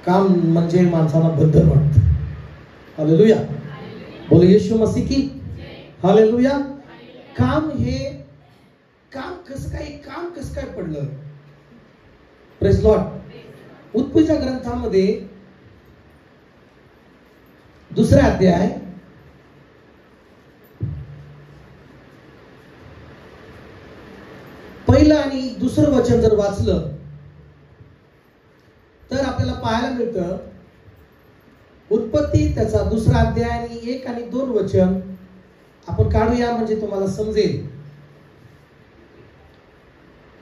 काम म्हणजे माणसाला बंधन वाटतं. हालेलुया. बोलो येशू मसीह की हालेलुया. काम हे काम कसं काय पडलं? Praise Lord. उत्पत्तीच्या ग्रंथामध्ये 2 अध्याय 1 आणि 2 वचन जर वाचलं तर आपल्याला पाहायला मिळतं. उत्पत्ती त्याचा 2 अध्याय आणि 1 आणि 2 वचन आपण काढूया म्हणजे तुम्हाला समजेल.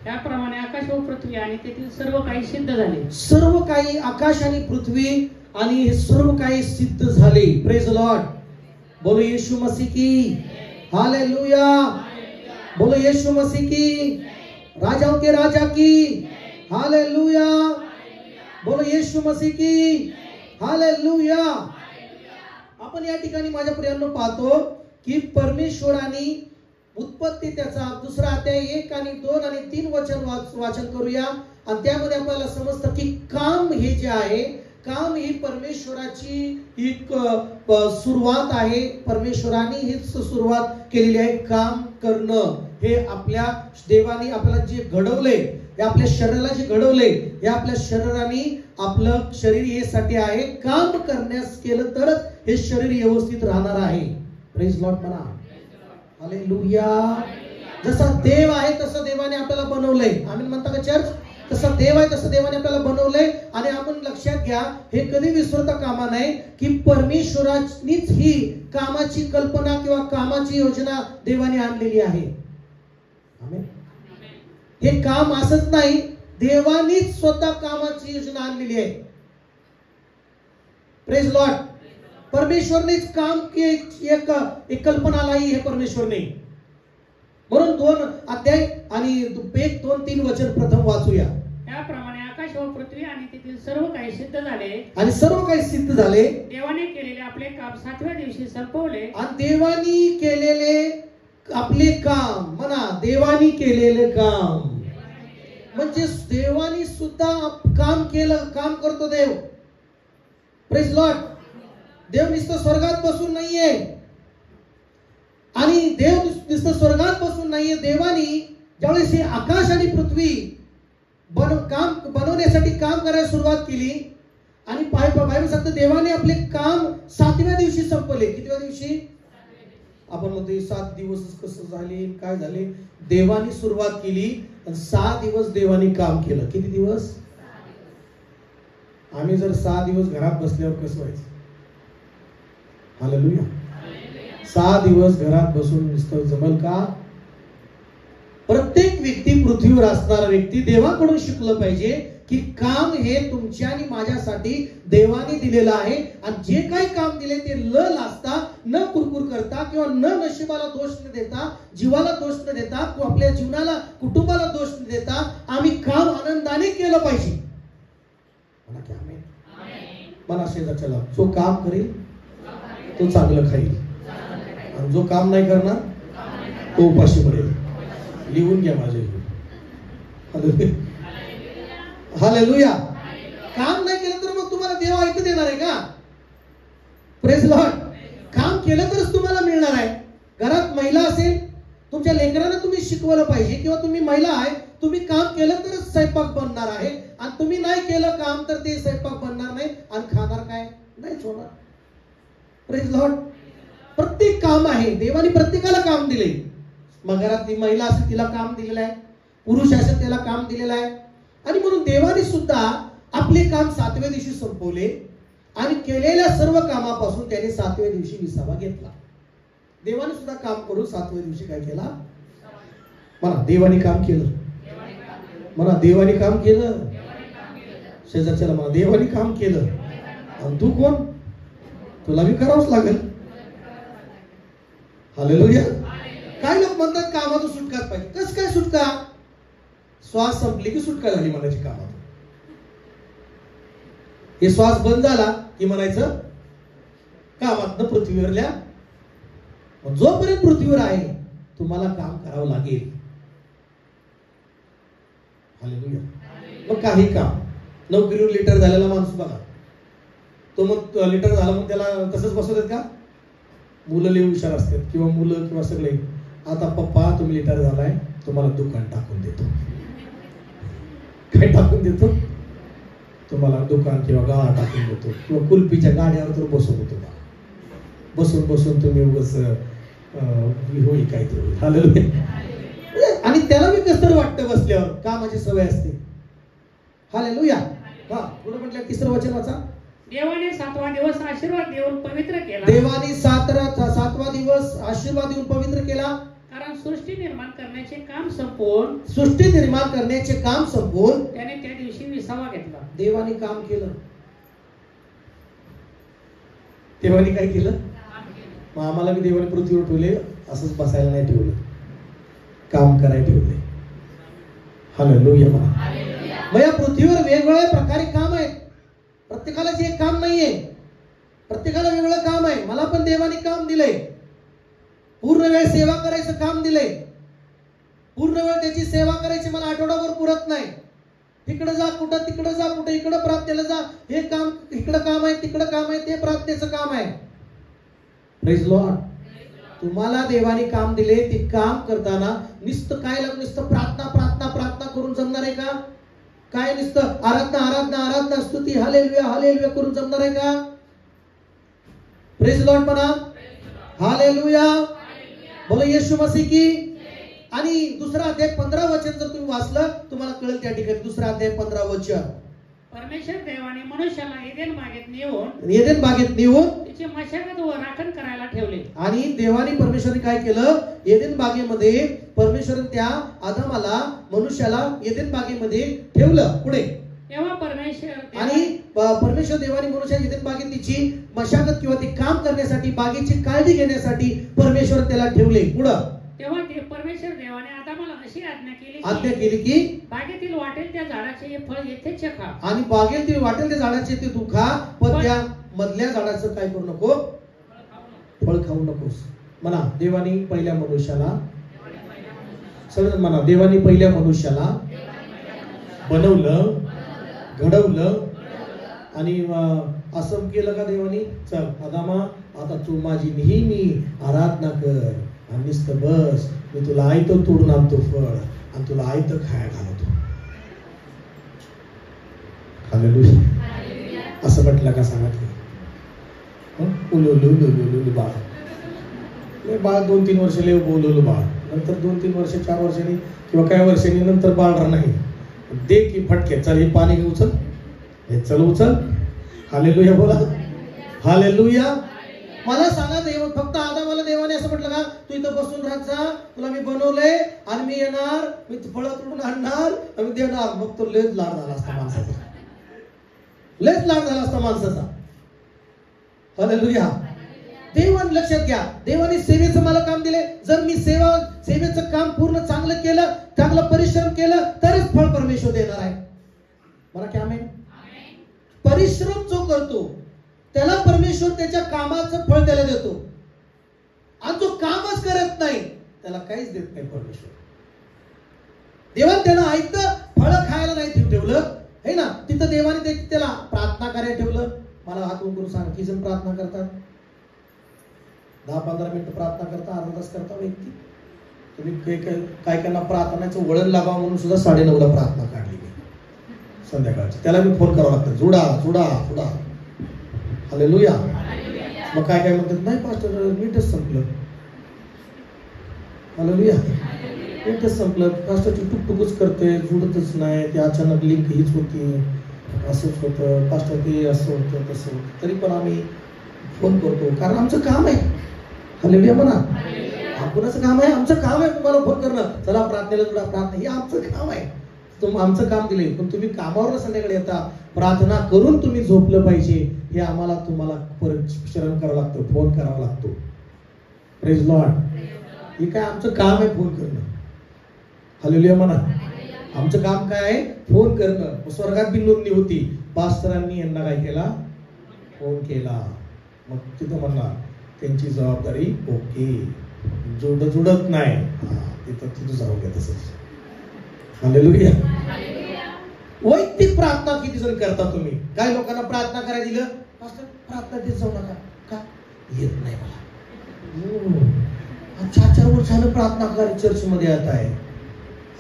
त्याप्रमाणे आकाश व पृथ्वी आणि तेथील सर्व काही सिद्ध झाले. सर्व काही आकाश आणि पृथ्वी आणि हे सर्व काही सिद्ध झाले. Praise Lord. बोलो येशू मसीह की हालेलुया. बोलो येशू मसीह की राजाओं के राजा की हालेलुया. बोलो येशू मसीह की हालेलुया. आपण या ठिकाणी माझ्या प्रियांनो पाहतो की परमेश्वराने उत्पत्ती त्याचा 2 अध्याय 1 आणि 2 आणि 3 वचन वाचन करूया आणि त्यामध्ये आपल्याला समजतं की काम हे जे आहे, काम ही परमेश्वराची एक सुरुवात आहे. परमेश्वराने हीच सुरुवात केलेली आहे. काम करणं हे आपल्या देवाने आपल्याला जे घडवले, हे आपल्या शरीराला जे घडवले, हे आपल्या शरीराने आपलं शरीर यासाठी आहे. काम करण्यास केलं तरच हे शरीर व्यवस्थित राहणार आहे. प्रेज लॉर्ड म्हणा. हालेलुया. जसा देव आहे तसं देवाने आपल्याला बनवलंय. आम्ही म्हणता का चर्च? तसं देव आहे तसं देवाने आपल्याला बनवलंय. आणि आपण लक्षात घ्या, हे कधी विसरता कामा नये की परमेश्वरानीच ही कामाची कल्पना किंवा कामाची योजना देवाने आणलेली आहे. आमेन. हे काम असंच नाही, देवानीच स्वतः कामाची योजना आणलेली आहे. Praise Lord. परमेश्वरनेच काम की एक कल्पना लाई है परमेश्वरने. म्हणून 2 अध्याय आणि 1, 2, 3 वचन प्रथम वाचूया. त्याप्रमाणे आकाश व पृथ्वी आणि तेथील सर्व काही सिद्ध झाले. आणि सर्व काही सिद्ध झाले. देवाने केलेले आपले काम 7व्या दिवशी संपवले. आणि देवानी केलेले आपले काम म्हणा. देवानी केलेले काम म्हणजे देवानी सुद्धा काम केलं. काम करतो देव. Praise Lord. देव नुसतं स्वर्गात बसून नाहीये. आणि देव नुसतं स्वर्गात बसून नाहीये. देवानी ज्यावेळेस हे आकाश आणि पृथ्वी काम बनवण्यासाठी काम करायला सुरुवात केली आणि बायबल सांगतं देवाने आपले काम 7व्या दिवशी संपवले. कितव्या दिवशी? आपण म्हणतो 7 दिवस कसं झाले, काय झाले? देवानी सुरुवात केली आणि 6 दिवस देवानी काम केलं. किती दिवस? आम्ही जर 6 दिवस घरात बसल्यावर कसं व्हायचं? हालेलुया. 6 दिवस घरात बसून नुसतं जमल का? प्रत्येक व्यक्ती, पृथ्वीवर असणारा व्यक्ती देवाकडून शिकलं पाहिजे की काम हे तुमच्या आणि माझ्यासाठी देवाने दिलेलं आहे. आणि जे काही काम दिले ते लाजता, न कुरकुर करता किंवा न नशिबाला दोष न देता, जीवाला दोष न देता, आपल्या जीवनाला, कुटुंबाला दोष न देता आम्ही काम आनंदाने केलं पाहिजे. मला शेजारच्याला जो काम करेल तो चांगलं खाईल आणि जो काम नाही करणार तो उपाशी पडेल. लिहून घ्या माझ्या. हालेलुया. काम नाही केलं तर मग तुम्हाला देव ऐकू देणार आहे का? Praise Lord. काम केलं तरच तुम्हाला मिळणार आहे. घरात महिला असेल, तुमच्या लेकरांना तुम्ही शिकवलं पाहिजे किंवा तुम्ही महिला आहे, तुम्ही काम केलं तरच स्वयंपाक बनणार आहे. आणि तुम्ही नाही केलं काम तर ते स्वयंपाक बनणार नाही आणि खाणार काय? नाहीच होणार. Praise Lord. प्रत्येक काम आहे. देवाने प्रत्येकाला काम दिले. मग घरात ती महिला असेल तिला काम दिलेलं आहे, पुरुष असेल त्याला काम दिलेलं आहे. आणि म्हणून देवाने सुद्धा आपले काम 7व्या दिवशी संपवले आणि केलेल्या सर्व कामापासून त्याने 7व्या दिवशी विसावा घेतला. देवाने सुद्धा काम करून 7व्या दिवशी काय केला? म्हणा देवाने काम केलं. म्हणा देवाने काम केलं. शेजारच्याला म्हणा देवाने काम केलं. आणि तू कोण? तुला बी करावंच लागेल. हालेलुया. काही लोक म्हणतात कामातून सुटकाच पाहिजे. कस काय सुटका? श्वास संपली की सुटका झाली म्हणायची कामातून. हे श्वास बंद झाला की म्हणायचं कामातनं पृथ्वीवरल्या. जोपर्यंत पृथ्वीवर आहे तुम्हाला काम करावं लागेल. हालेलुया. मग काही काम, नोकरीवर रिटायर झालेला माणूस बघा, तो मग लिटर झाला मग त्याला तसंच बसवतात का? मुलं लई हुशार असतात किंवा मुलं किंवा सगळे, आता पप्पा तुम्ही लिटर झालाय, तुम्हाला दुकान टाकून देतो. काय टाकून देतो? तुम्हाला दुकान किंवा गाळा टाकून देतो किंवा कुल्फीच्या गाड्यावर तर बसवतो तुम्हाला. बसून बसून तुम्ही उगाच होईल काहीतरी होईल. हालेलुया. आणि त्याला मी कसं वाटतं बसल्यावर, कामाची सवय असते. हालेलुया. हा पुढे म्हटलं तिसरं वचन वाचा. देवाने 7वा दिवस आशीर्वाद देऊन पवित्र केला. देवाने 7वा दिवस आशीर्वाद देऊन पवित्र केला. कारण सृष्टी निर्माण करण्याचे काम संपवून त्याने त्या दिवशी विसावा घेतला. देवाने काम केलं. देवाने काय केलं? मग आम्हाला बी देवाने पृथ्वीवर ठेवले, असंच बसायला नाही ठेवलं, काम करायला ठेवले. हालेलुया. मग या पृथ्वीवर वेगवेगळ्या प्रकारे काम आहेत. प्रत्येकालाच एक काम नाहीये, प्रत्येकाला वेगळं काम आहे. मला पण देवाने काम दिलंय, पूर्ण वेळ सेवा करायचं काम दिलंय. पूर्ण वेळ त्याची सेवा करायची मला आठवडाभर पुरत नाही. तिकडं जा कुठं, तिकडं जा कुठं, इकडं प्रार्थनेला जा, हे काम इकडं काम आहे, तिकडं काम आहे, ते प्रार्थनेचं काम आहे. Praise Lord. तुम्हाला देवाने काम दिले, ते काम करताना नुसतं प्रार्थना प्रार्थना प्रार्थना करून जमणार आहे का? काय नुसतं आराधना आराधना आराधना स्तुती हालेलुया हालेलुया करून जमणार आहे का? प्रेज लॉर्ड म्हणा. हालेलुया. बोलो येशू मसीह की. आणि दुसरा अध्याय 15 वचन जर तुम्ही वाचलं तुम्हाला कळेल त्या ठिकाणी. दुसरा अध्याय 15 वचन. परमेश्वर देवाने मनुष्याला एदेन बागेत नेऊन त्याची मशागत व राखण करायला ठेवले. आणि देवाने परमेश्वराने काय केलं? एदेन बागेमध्ये परमेश्वराने त्या आदमाला मनुष्याला एदेन बागेमध्ये ठेवलं. पुढे तेव्हा परमेश्वर देवाने मनुष्याला एदेन बागेत तिची मशागत किंवा ती काम करण्यासाठी, बागेची काळजी घेण्यासाठी परमेश्वर त्याला ठेवले. पुढं तेव्हा ते परमेश्वर देवाने आदामाला अशी आज्ञा केली की बागेतील वाटेल त्या झाडाचे फळ येथेच खा. आणि बागेतील वाटेल त्या झाडाचे ते तू खा, पण त्या मधल्या झाडाचं काय करू नको? फळ खाऊ नकोस. म्हणा देवाने पहिल्या मनुष्याला, सगळं म्हणा, देवाने पहिल्या मनुष्याला बनवलं, घडवलं आणि असं केलं का देवानी? चल आदामा, आता तू माझी नेहमी आराधना कर आणि नुसतं बस, मी तुला आयतं तोडून आणतो फळ आणि तुला आयतं खाया घालतो. हालेलुया. असं म्हटलं का सांगा की? बाळ 2-3 वर्ष लय बोलवलं बाळ, नंतर 2-3 वर्ष 4 वर्षांनी किंवा काही वर्षांनी नंतर बाळ नाही दे की फटके, चल हे पाणी घेऊ, चल हे चल उचल. हालेलुया बोला. हालेलुया. मला सांगा देव फक्त आदामाला देवाने असं म्हटलं का? तू इथं बसून राहत जा, तुला मी बनवलंय आणि मी येणार, मी फळं तोडून आणणार आणि देणार. मग तो लेच लाड झाला असता माणसाचा, लेच लाड झाला असता माणसाचा. हालेलुया. देवाने लक्षात घ्या, देवाने सेवेचं मला काम दिले. जर मी सेवेचं काम पूर्ण चांगलं केलं, चांगलं परिश्रम केलं, तरच फळ परमेश्वर देणार आहे. मला काय आमेन? परिश्रम जो करतो त्याला परमेश्वर त्याच्या कामाचं फळ त्याला देतो. आणि जो कामच करत नाही त्याला काहीच देत नाही परमेश्वर. देवाने त्याला आयतं फळ खायला नाही ठेवलं है ना. तिथं देवाने त्याला प्रार्थना करायला ठेवलं. मला हात करून सांग, किती जण प्रार्थना करतात? 10-15 मिनिटं प्रार्थना करता, अर्धा तास करता व्यक्ती. तुम्ही काय प्रार्थनाचं वळण लागावं म्हणून सुद्धा 9:30ला प्रार्थना काढली मी संध्याकाळची. त्याला मी फोन करावा लागतो, जुडा जुडा जुडा. हालेलुया. मग काय म्हणतात? नाही पास्टर मीटच संपलं. हालेलुया. मीटच संपलं. पास्टरची टुकटुकच करते, जुडतच नाही. ते अचानक लिंक हीच होती, असंच होतं पास्टर, ते असं होतं तसं होतं. तरी पण आम्ही फोन करतो, कारण आमचं काम आहे. हालेलुया म्हणा. आपणच काम आहे, आमचं काम आहे तुम्हाला फोन करणं. चला प्रार्थनेला जुडा, प्रार्थना हे आमचं काम आहे. आमचं काम दिले, पण तुम्ही कामावर संध्याकाळी येता, प्रार्थना करून तुम्ही झोपलं पाहिजे. हे आम्हाला तुम्हाला परिश्रम करावं लागतं, फोन करावा लागतो. Praise Lord. हे काय आमचं काम आहे, फोन करणं. हालेलुया म्हणा. आमचं काम काय आहे? फोन करणं. स्वर्गात बी नोंदणी होती, पास्टरांनी यांना काय केला? फोन केला. मग तिथं म्हणणार त्यांची जबाबदारी ओके, जुडत नाही तिथं जाऊ द्या तसंच. हालेलुया. वैयक्तिक प्रार्थना किती जण करता तुम्ही? काही लोकांना प्रार्थना करायला दिलं, पास्टर प्रार्थना देत जाऊ नका. का? येत नाही मला. अच्छा 4 वर्ष झालं प्रार्थना करा चर्च मध्ये येत आहे.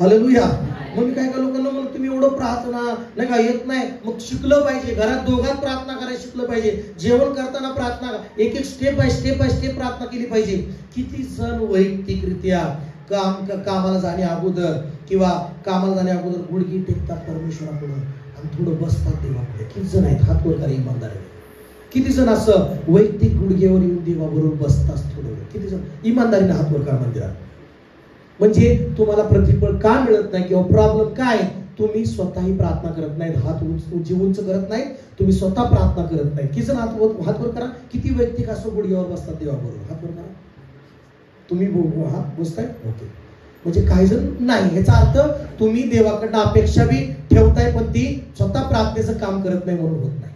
हालेलुया. मग मी काय लोकांना म्हणून तुम्ही एवढं प्रार्थना नाही का येत नाही, मग शिकलं पाहिजे. घरात दोघात प्रार्थना करायला शिकलं पाहिजे. जेवण करताना प्रार्थना एक स्टेप बाय स्टेप प्रार्थना केली पाहिजे. किती जण वैयक्तिकरित्या कामाला जाणे अगोदर किंवा कामाला जाण्या अगोदर गुडघी टेकतात परमेश्वरापुढे आणि थोडं बसतात देवापुढे. किती जण आहेत हात वर करा इमानदार. किती जण असं वैयक्तिक गुडघेवर येऊन देवाबरोबर बसतात थोडं? किती जण इमानदारीने हात वर करा मंदिरात. म्हणजे तुम्हाला प्रतिफळ का मिळत नाही किंवा प्रॉब्लेम काय? तुम्ही स्वतःही प्रार्थना करत नाहीत, हात उंच करत नाहीत, तुम्ही स्वतः प्रार्थना करत नाही. किती जण हात वर करा. किती वैयक्तिक असं गुडघ्यावर बसतात देवाबरोबर? हात वर करा. तुम्ही हात बसताय? ओके. म्हणजे काही जण नाही. याचा अर्थ तुम्ही देवाकडनं अपेक्षा बी ठेवताय पण ती स्वतः प्रार्थनेचं काम करत नाही म्हणून होत नाही.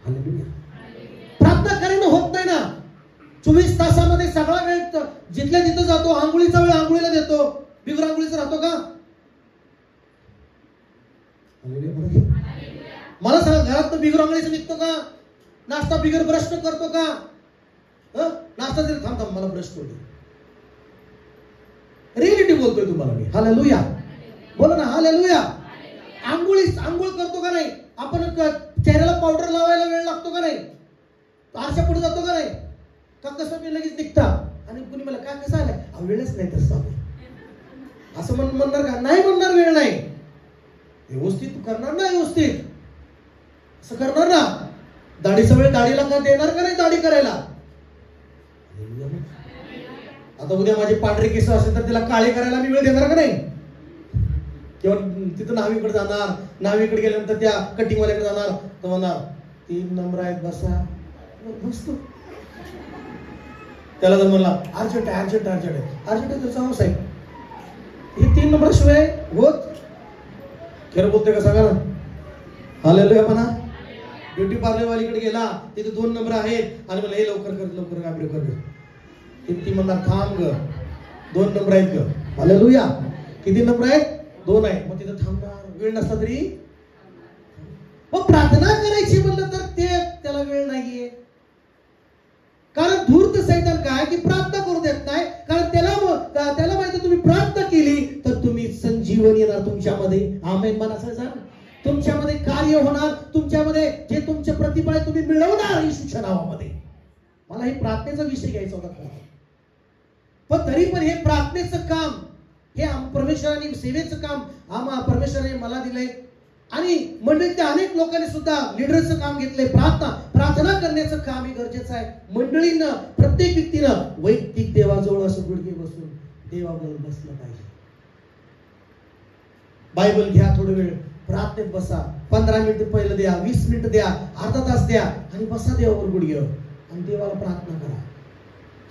हालेलुया. प्रार्थना करणं होत नाही ना. 24 तासामध्ये सगळा वेळ जिथल्या तिथं जातो. आंघोळीचा वेळ आंघोळीला देतो. बिगर आंघोळीचा राहतो का? मला सांगा, घरात बिगर आंघोळीचा निघतो का? नाश्ता बिगर ब्रश करतो का? नाश्ता जरी थांब मला ब्रश करू दे. रिअलिटी बोलतोय तुम्हाला मी. हालेलुया. बोला ना हालेलुया. आंघोळ करतो का नाही? आपण चेहऱ्याला पावडर लावायला वेळ लागतो का नाही? आरशा पुढे जातो का नाही? का कसं मी लगेच निघता आणि कुणी मला काय कसं आलंय? वेळच नाही तसं असं म्हणणार का? नाही म्हणणार. वेळ नाही. व्यवस्थित करणार ना, व्यवस्थित असं करणार ना. दाढीचा वेळ दाढीला का देणार का नाही? दाढी करायला. आता उद्या माझे पांढरे केस असेल तर त्याला काळे करायला मी वेळ देणार का नाही? किंवा तिथं न्हावीकडे जाणार, न्हावीकडे गेल्यानंतर त्या कटिंग वाल्याकडे जाणार, तर म्हणणार 3 नंबर आहेत बसा. बसतो. त्याला जर म्हणला अर्जंट आहे तर सांगू साहेब हे 3 नंबर शिवाय होत. खरं बोलतोय का सांगा ना? हालेलुया म्हणा. ब्युटी पार्लर वालीकडे गेला, तिथे 2 नंबर आहेत आणि मला हे लवकर गाबरे कर. ती म्हणणार थांब ग, 2 नंबर आहेत ग. हालेलुया. किती नंबर आहेत? 2 आहेत. मग तिथं थांबणार. वेळ नसता तरी मग प्रार्थना करायची म्हणलं तर त्याला वेळ नाहीये. कारण धूर्त सैतान काय की प्रार्थना करू देत नाही. कारण त्याला माहिती तुम्ही प्रार्थना केली तर तुम्ही संजीवन येणार तुमच्यामध्ये. आमेन म्हणा सर. तुमच्यामध्ये कार्य होणार. तुमच्यामध्ये जे तुमचे प्रतिफळ तुम्ही मिळवणार येशूच्या नावामध्ये. मला हे प्रार्थनेचा विषय घ्यायचा होता. पण तरी पण हे प्रार्थनेचं काम हे परमेश्वराने सेवेचं काम परमेश्वराने मला दिलंय. आणि मंडळीतल्या अनेक लोकांनी सुद्धा लीडरचं काम घेतलंय. प्रार्थना करण्याचं काम हे गरजेचं आहे. मंडळीनं प्रत्येक व्यक्तीनं वैयक्तिक देवाजवळ असं गुडघे बसून देवाबरोबर बसलं पाहिजे. बायबल घ्या, थोडा वेळ प्रार्थनेत बसा. 15 मिनिटं पहिलं द्या, 20 मिनिटं द्या, अर्धा तास द्या आणि बसा देवावर गुडघ्यावर आणि देवाला प्रार्थना करा.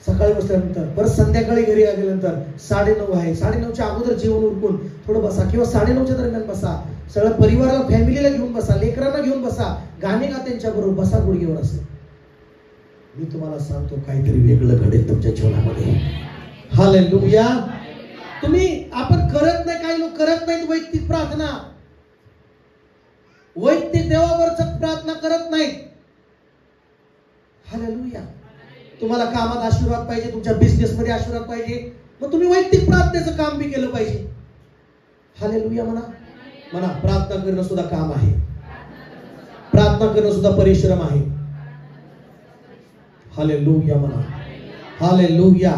सकाळी बसल्यानंतर परत संध्याकाळी घरी गेल्यानंतर 9:30 आहे, 9:30च्या अगोदर जेवण उरकून थोडं बसा किंवा 9:30च्या दरम्यान बसा. सगळं परिवाराला फॅमिलीला घेऊन बसा, लेकरांना घेऊन बसा, गाणे गा त्यांच्या बरोबर बसा गुडघ्यावर. असं मी तुम्हाला सांगतो काहीतरी वेगळं घडेल तुमच्या जीवनामध्ये. हालेलुया. आपण करत नाही, काही लोक करत नाहीत वैयक्तिक प्रार्थना. वैयक्तिक देवावरच प्रार्थना करत नाहीत. हालेलुया. तुम्हाला कामात आशीर्वाद पाहिजे, तुमच्या बिझनेस मध्ये आशीर्वाद पाहिजे, मग तुम्ही वैयक्तिक प्रार्थनेचं काम बी केलं पाहिजे. हालेलुया म्हणा. प्रार्थना करणं सुद्धा काम आहे. प्रार्थना करणं सुद्धा परिश्रम आहे. हालेलुया म्हणा. हालेलुया.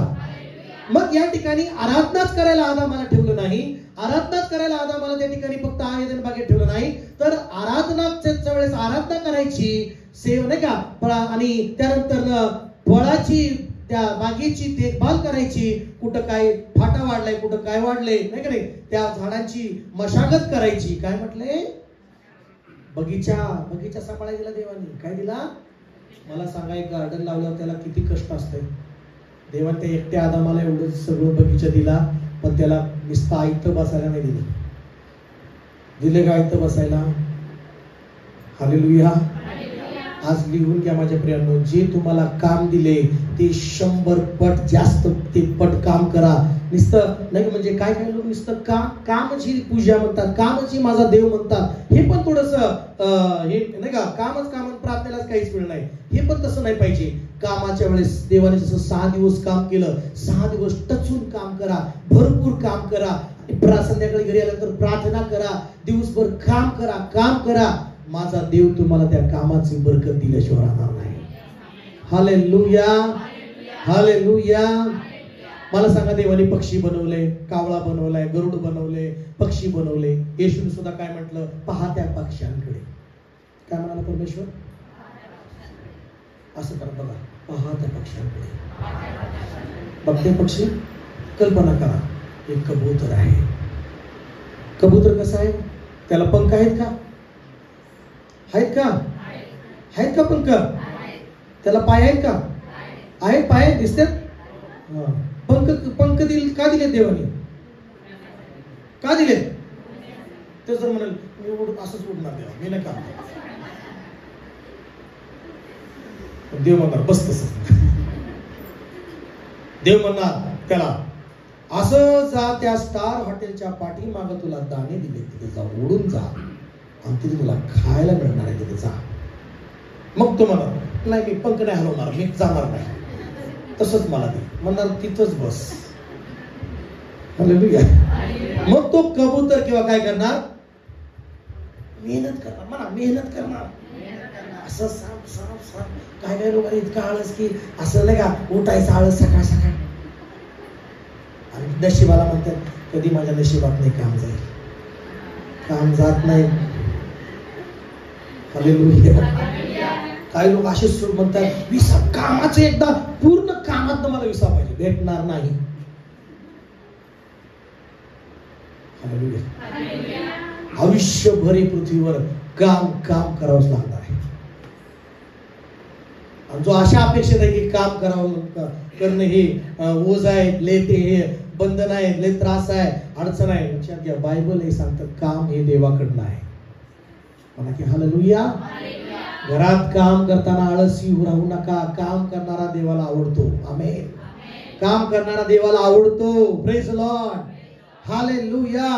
मग या ठिकाणी आराधनाच करायला आदामाला ठेवलं नाही. आराधनाच करायला आदामाला त्या ठिकाणी फक्त आयदन बागेत ठेवलं नाही, तर आराधनाच्या वेळेस आराधना करायची, सेव नाही का, आणि त्यानंतर फळाची त्या बागेची देखभाल करायची. कुठं काय फाटा वाढलाय, कुठं काय वाढलंय नाही का नाही, त्या झाडांची मशागत करायची. काय म्हटलंय? बगीचा सांभाळायला दिला देवाने. काय दिला? मला सांगा, एक गार्डन लावल्यावर त्याला किती कष्ट असतंय. देवाने त्या एकट्या आदामाला एवढं सगळं बगीचा दिला, पण त्याला नुसतं आयत बसायला नाही दिलं. दिले का आयत बसायला? हालेलुया. आज लिहून घ्या माझ्या प्रियांनो, जे तुम्हाला काम दिले ते 100 पट जास्त ते पट काम करा. नुसतं नाही म्हणजे काय काय लोक नुसतं कामच ही पूजा म्हणतात, कामच ही माझा देव म्हणतात. हे पण थोडस हे नाही का, कामच काम, प्रार्थनेलाच काहीच वेळ नाही, हे पण तसं नाही पाहिजे. कामाच्या वेळेस देवाने जसं 6 दिवस काम केलं, 6 दिवस टचून काम करा, भरपूर काम करा. संध्याकाळी घरी आल्यानंतर प्रार्थना करा, दिवसभर काम करा. माझा देव तुम्हाला त्या कामाची बरकत दिल्याशिवाय राहणार नाही. Hallelujah, hallelujah. मला सांगा, देवाने पक्षी बनवले, कावळा बनवलाय, गरुड बनवले, पक्षी बनवले. येशूने सुद्धा काय म्हटलं, पहा त्या पक्ष्यांकडे. काय म्हणाला परमेश्वर? असं करा बघा, पहा त्या पक्ष्यांकडे. बघते पक्षी, कल्पना करा, एक कबूतर आहे. कबूतर कसं आहे? त्याला पंख आहेत का? आहेत का पंख? त्याला पाय आहेत का? आहेत, पाय दिसतात. पंख दिले का? दिले देवाने का दिले? ते जर म्हणाल मी असंच उडणार देवा, मी नाही काम. देव म्हणणार बस तसं. देव म्हणणार त्याला, असं जा त्या स्टार हॉटेलच्या पाठीमागं तुला दाणे दिले, तिथे जा, उडून जा, आणि तिथे तुला खायला मिळणार आहे, तिथे जा. मग तो म्हणणार नाही, मी पंख नाही हलवणार, मी जाणार नाही, तसंच मला दे. म्हणणार तिथंच बस. हालेलुया. मग तो कबूतर किंवा काय करणार? मेहनत करणार. म्हणा मेहनत करणार. असं साप काय काय लोकांना इतका आळस की असं नाही का, उठायचं आळस सकाळ सकाळ. आणि नशिबाला म्हणतात, कधी माझ्या नशिबात नाही काम जाईल, काम जात नाही. हालेलुया. काही लोक असे म्हणतात, विसा कामाचं एकदा पूर्ण कामात मला विसा पाहिजे, भेटणार नाही. आयुष्यभर पृथ्वीवर काम करावंच लागणार आहे. आणि जो अशा अपेक्षित आहे की काम करणं हे ओझ आहे, लेते हे बंधन आहे, लय त्रास आहे, अडचण आहे. लक्षात घ्या, बायबल हे सांगतं काम हे देवाकडनं आहे. म्हणा की हालेलुया. घरात काम करताना आळसी राहू नका. काम करणारा देवाला आवडतो. आमेन. काम करणारा देवाला आवडतो. Praise Lord. Hallelujah.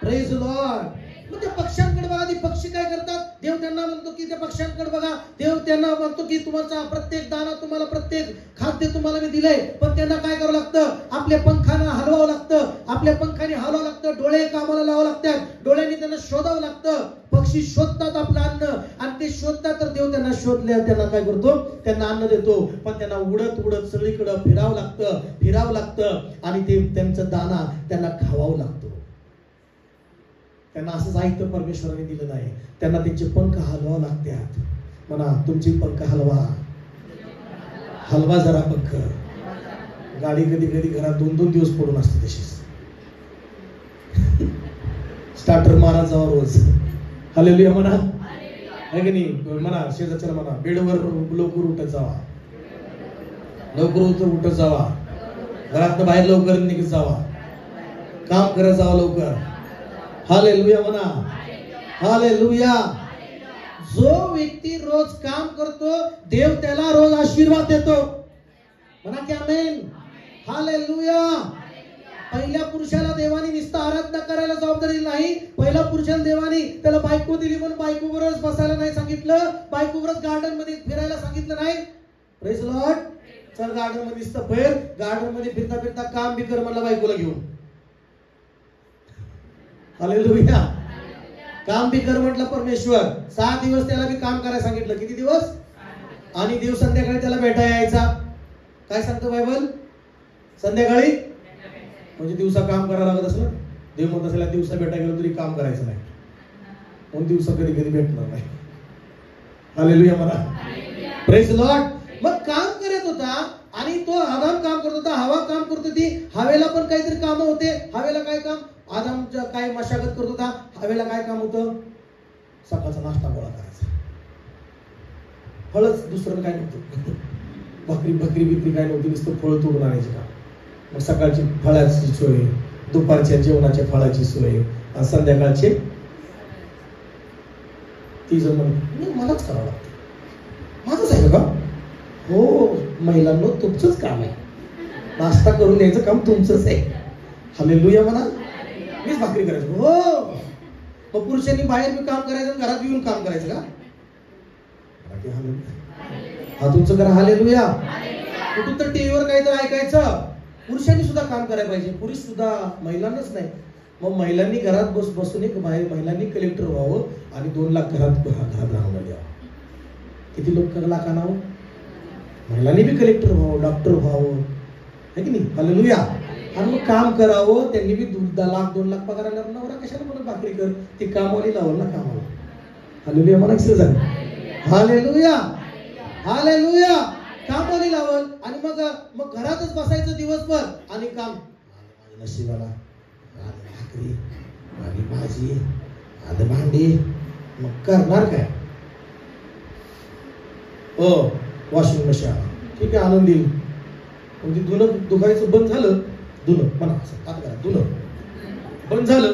Praise Lord. मग त्या पक्ष्यांकडे बघा, ते पक्षी काय करतात? देव त्यांना म्हणतो की त्या पक्ष्यांकडे बघा, देव त्यांना म्हणतो की तुमचा प्रत्येक दाना, तुम्हाला प्रत्येक खाद्य तुम्हाला मी दिलंय, पण त्यांना काय करावं लागतं? आपल्या पंखाने हलवावं लागतं, आपल्या पंखाने हलवावं लागतं, डोळे कामाला लावावं लागतात, डोळ्यांनी त्यांना शोधावं लागतं. पक्षी शोधतात आपलं अन्न, आणि ते शोधतात तर देव त्यांना शोधले, त्यांना काय करतो? त्यांना अन्न देतो. पण त्यांना उडत उडत सगळीकडे फिरावं लागतं, आणि ते त्यांचं दाना त्यांना खावावं लागतो. त्यांना असंच ऐकतं परमेश्वराने दिलं नाही, त्यांना त्यांचे पंख हलवावं लागतात. म्हणा, तुमचे पंख हलवा जरा पंख. गाडी कधी कधी घरात 2-2 दिवस पडून असते तशीच. स्टार्टर मारा जावा रोज. हालेलुया म्हणा. आहे की नाही? म्हणा शेजारच्याला म्हणा, बेडवर लवकर उठत जावा, उठत जावा, घरातनं बाहेर लवकर निघत जावा, काम करत जावा लवकर. हालेलुया म्हणा. हालेलुया. जो व्यक्ती रोज काम करतो, देव त्याला रोज आशीर्वाद देतो. म्हणा की आमेन. हालेलुया. पहिल्या पुरुषाला देवाने नुसतं आराधना करायला जबाबदारी नाही. पहिल्या पुरुषाला देवाने त्याला बायको दिली, म्हणून बायकोवरच बसायला नाही सांगितलं, बायकोवरच गार्डन मध्ये फिरायला सांगितलं नाही. Praise Lord. चल गार्डन मध्ये नुसतं फिर, गार्डन मध्ये फिरता फिरता काम बी कर म्हणला बायकोला घेऊन. हालेलुया. काम बी कर म्हटलं परमेश्वर. 6 दिवस त्याला बी काम करायला सांगितलं. किती दिवस? आणि दिवस संध्याकाळी त्याला भेटायला यायचा. काय सांगतो बायबल? संध्याकाळी. म्हणजे दिवसा काम करायला लागत असलं. देव म्हणत असेल दिवसा भेटायला गेलो तरी काम करायचं नाही, म्हणून दिवसा कधी कधी भेटणार नाही. हालेलुया म्हणा. Praise Lord. मग काम करत होता, आणि तो आदाम काम करत होता, हवा काम करत होती. हवेला पण काहीतरी काम होते. हवेला काय काम? आदामच्या काय मशागत करत होता. हवेला काय काम होतं? सकाळचा नाश्ता गोळा करायचा. फळच, दुसरं काय नव्हतं. भाकरी बिकरी काय नव्हती, नुसतं फळ तोडून आणायचे काम. मग सकाळची फळाची सोय, दुपारच्या जेवणाच्या फळाची सोय, आणि संध्याकाळचे ती जर मलाच करावं लागतं. हो महिलांनो, तुमचंच काम आहे. नाश्ता करून द्यायचं काम तुमचंच आहे. हालेलुया म्हणा. मीच भाकरी करायचं. हो. मग पुरुषांनी बाहेर बी काम करायचं, घरात येऊन काम करायचं का? हा तुमचं करा. हालेलुया. कुठून तर टीव्हीवर काहीतरी ऐकायचं. पुरुषांनी सुद्धा काम करायला पाहिजे. पुरुष सुद्धा, महिलांनाच नाही. मग महिलांनी घरात बसून एक बाहेर महिलांनी कलेक्टर व्हावं आणि 2 लाख घरात राहून द्यावं. किती लोक लाख आणावं? महिलांनी बी कलेक्टर व्हावं, डॉक्टर व्हावं, है की नाही? हालेलुया. आणि मग काम करावं. त्यांनी बी 2 लाख 2 लाख पगार आल्यावर नवरा कशाला म्हणून भाकरी कर, ती कामवाली लावल ना कामाला. हालेलुया म्हणा. झालं. हालेलुया. हालेलुया. कामवाली लावल आणि मग घरातच बसायचं दिवसभर आणि काम. नशिबाला भाकरी, आधी भाजी, आधी भांडी, मग करणार काय? वॉशिंग मशीन ठीक आहे आणून देईल. म्हणजे धुणं दुखायचं बंद झालं, धुणं म्हणा असं आता करा, धुणं बंद झालं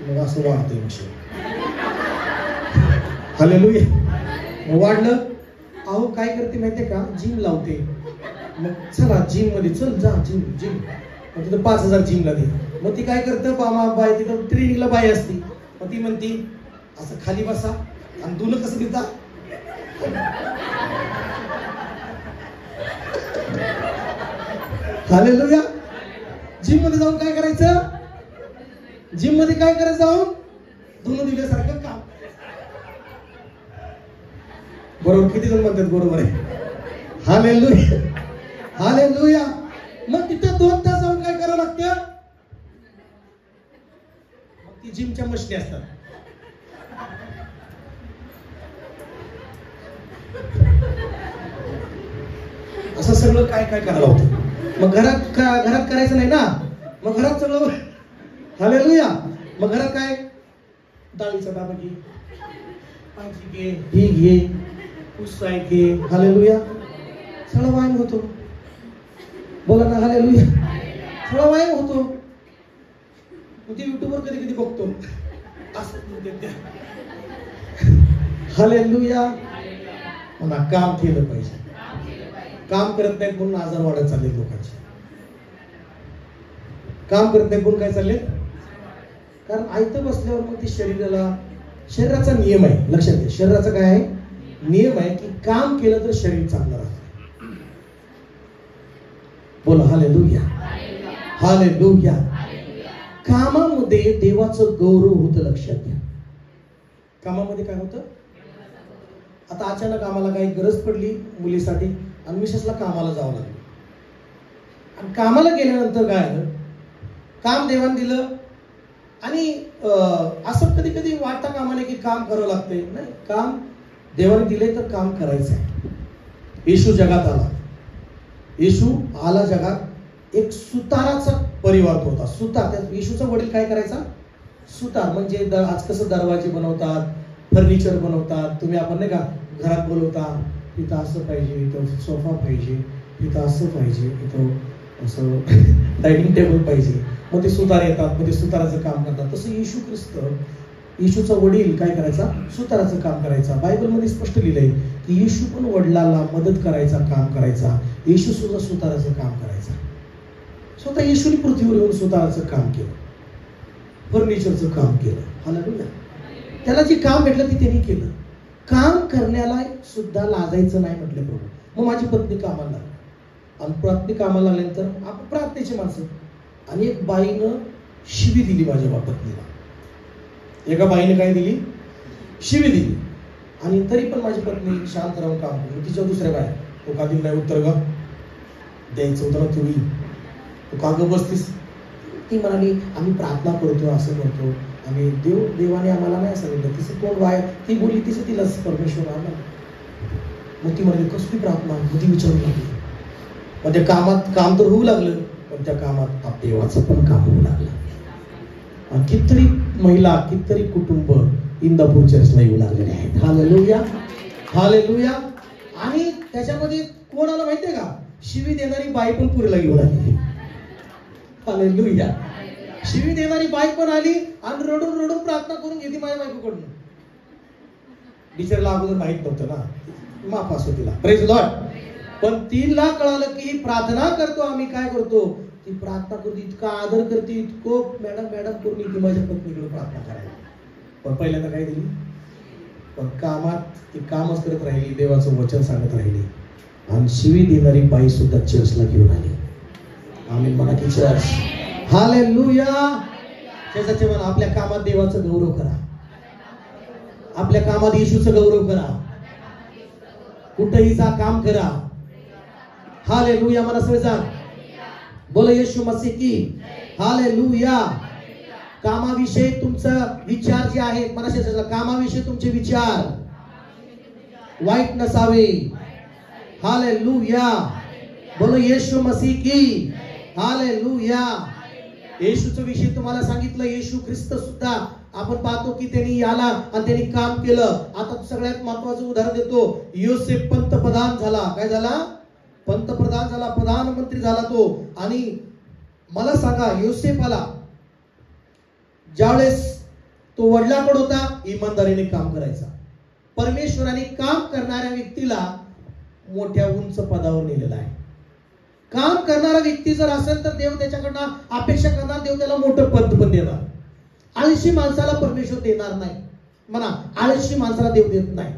मग असं वाढतंय मशीन. हालेलुया. मग वाढलं. अहो काय करते माहितीये का? जिम लावते. मग चला जिम मध्ये चल, जा जिम. मग तिथं 5,000 जिमला दे. मग ती काय करतं, बाय तिथं ट्रेनिंगला बाई असते. मग ती म्हणती असं खाली बसा आणि धुणं कसं देता? हालेलुया. जिम मध्ये जाऊन काय करायचं? जिम मध्ये काय करायचं? जाऊन धुणं दिल्यासारखं काम. बरोबर. किती जण म्हणतात बरोबर आहे? हालेलुया. हालेलुया. मग तिथं 2 तास जाऊन काय करावं लागतं? मग ती जिमच्या मशनी असतात. असं सगळं काय काय करायला होतं. मग घरात करायचं नाही ना. मग घरात सगळं. हालेलुया. मग घरात काय? डाळीचा डबा घे, भाजी घे, ही घे, पुसाय घे. हालेलुया. सगळं वाया होतो. बोला ना. हालेलुया. सगळं वाया होतो. ते युट्यूबवर कधी कधी बघतो असं. हालेलुया. मला काम केलं पाहिजे. काम करत नाहीत म्हणून आजार वाढत चालले लोकांचे. काम करत नाहीत म्हणून काय चालले? कारण आयतं बसल्यावर मग ते शरीराचा नियम आहे. लक्षात घ्या. शरीराचा काय आहे? नियम आहे की काम केलं तर शरीर चांगलं राहतं. बोला हालेलुया. हालेलुया. कामामध्ये देवाचं गौरव होतं. लक्षात घ्या. कामामध्ये काय होतं? आता अचानक आम्हाला काही गरज पडली मुलीसाठी आणि मिसेसला कामाला जावं लागलं. आणि कामाला गेल्यानंतर काय आलं? काम देवान दिलं आणि असं कधी कधी वाटतं कामाने की काम करावं लागतंय. नाही, काम देवाने दिले तर काम करायचं आहे. येशू जगात आला. येशू आला जगात. एक सुताराचा परिवार होता. सुतार. येशूचा वडील काय करायचा? सुतार. म्हणजे आज कसं दरवाजे बनवतात, फर्निचर बनवतात. तुम्ही आपण नाही का घरात बोलवता, इथं असं पाहिजे, इथं सोफा पाहिजे, इथं असं पाहिजे, इथं असं डायनिंग टेबल पाहिजे. मग ते सुतार येतात, मग ते सुताराचं काम करतात. तसं येशू ख्रिस्त, येशूचा वडील काय करायचा? सुताराचं काम करायचा. बायबलमध्ये स्पष्ट लिहिलंय की येशू पण वडिलाला मदत करायचा, काम करायचा. येशू सुद्धा सुताराचं काम करायचा. स्वतः येशूने पृथ्वीवर येऊन सुताराचं काम केलं, फर्निचरचं काम केलं. हालेलुया. त्याला जे काम भेटलं ते त्यांनी केलं. काम करण्याला सुद्धा लाजायचं नाही म्हटलं प्रभू. मग माझी पत्नी कामाला लागली आणि पत्नी कामाला लागल्यानंतर आपण प्रार्थनेची माणसं आणि एक बाईनं शिवी दिली माझ्या पत्नीला. एका बाईने काय दिली? शिवी दिली. आणि तरी पण माझी पत्नी शांत राहून काम केली. तिच्या दुसऱ्या बाया, तो का दिलं नाही उत्तर ग द्यायचं होतं ना तुम्ही, तू का ग बसतीस? ती म्हणाली आम्ही प्रार्थना करतो, असं करतो आम्ही. देवाने आम्हाला नाही सांगितलं. तिचं तोंड वाय. ती बोलली तिचं तिलाच परमेश्वर आला. मग ती म्हणाली कसली प्रार्थना? ती विचारू लागली. मग त्या कामात काम तर होऊ लागलं, पण त्या कामात देवाचं पण काम होऊ लागलं. आणि कितीतरी महिला, कितीतरी कुटुंब इंदापूर चर्चला येऊ लागलेले आहेत. हालेलुया. हालेलुया. आणि त्याच्यामध्ये कोण आलं माहितीये का? शिवी देणारी बाई पण पुरीला घेऊन आली. हालेलुया. शिवी देणारी बाई पण आली आणि रडून रडून प्रार्थना करून घेतली माझ्या बायकोकडून. बिचारला अगोदर माहित नव्हतं ना, माफ असो तिला. Praise Lord. पण तिला कळालं की ही प्रार्थना करतो, आम्ही काय करतो, ती प्रार्थना करते, इतका आदर करते, इतकं मॅडम करून ती माझ्या पत्नीकडे प्रार्थना करायला. पण पहिल्यांदा काय दिली, पण कामात ती कामच करत राहिली, देवाचं वचन सांगत राहिली, आणि शिवी देणारी बाई सुद्धा चर्चला घेऊन आली. आम्ही म्हणा की चर्च, हालेलुया. त्याच्याचे म्हणा, आपल्या कामात देवाचा गौरव करा, आपल्या कामात येशूचा गौरव करा, कुठेही जा, काम करा. हालेलुया. मला सगळे जा, बोलो येशू मसीह की हालेलुया. कामाविषयी तुमचा विचार जे आहेत, मला कामाविषयी तुमचे विचार वाईट नसावे. हालेलुया. बोलो येशू मसीह की हालेलुया. येशूचा विषय तुम्हाला सांगितलं. येशू ख्रिस्त सुद्धा आपण पाहतो की त्यांनी याला आणि त्यांनी काम केलं. आता सगळ्यात महत्वाचं उदाहरण देतो. योसेफ पंतप्रधान झाला. काय झाला? पंतप्रधान झाला, प्रधानमंत्री झाला तो. आणि मला सांगा, योसेफाला ज्यावेळेस तो वडिलांकडे होता, इमानदारीने काम करायचा. परमेश्वराने काम करणाऱ्या व्यक्तीला मोठ्या उंच पदावर नेलेला आहे. काम करणारा व्यक्ती जर असेल तर देव त्याच्याकडनं अपेक्षा करणार, देव त्याला मोठं पद पण देणार. आळशी माणसाला परमेश्वर देणार नाही. म्हणा, आळशी माणसाला देव देत नाही.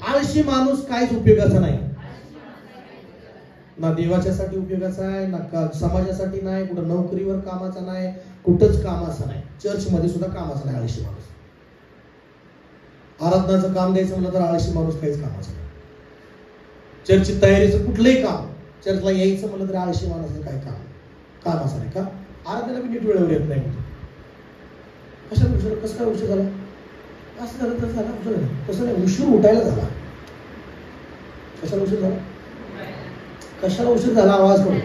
आळशी माणूस काहीच उपयोगाचा नाही, ना देवाच्यासाठी उपयोगाचा आहे, ना समाजासाठी नाही, कुठं नोकरीवर कामाचा नाही, कुठंच कामाचा नाही. चर्च मध्ये सुद्धा कामाचा नाही आळशी माणूस. आराधनाचं काम द्यायचं म्हणलं तर आळशी माणूस काहीच कामाचा नाही. चर्चची तयारीचं कुठलंही काम, चर्चला यायचं म्हणलं तर आळशी माणूस काय कामाचा नाही. का? आराधनाला बी नीट वेळेवर येत नाही. कशाला उशीर? कसं काय उशीर झाला? असं झालं तर झाला, उशीर झाला. कसं नाही, उशीर उठायला झाला. कशाला उशीर झाला? कशाला उशीर झाला? आवाज करून.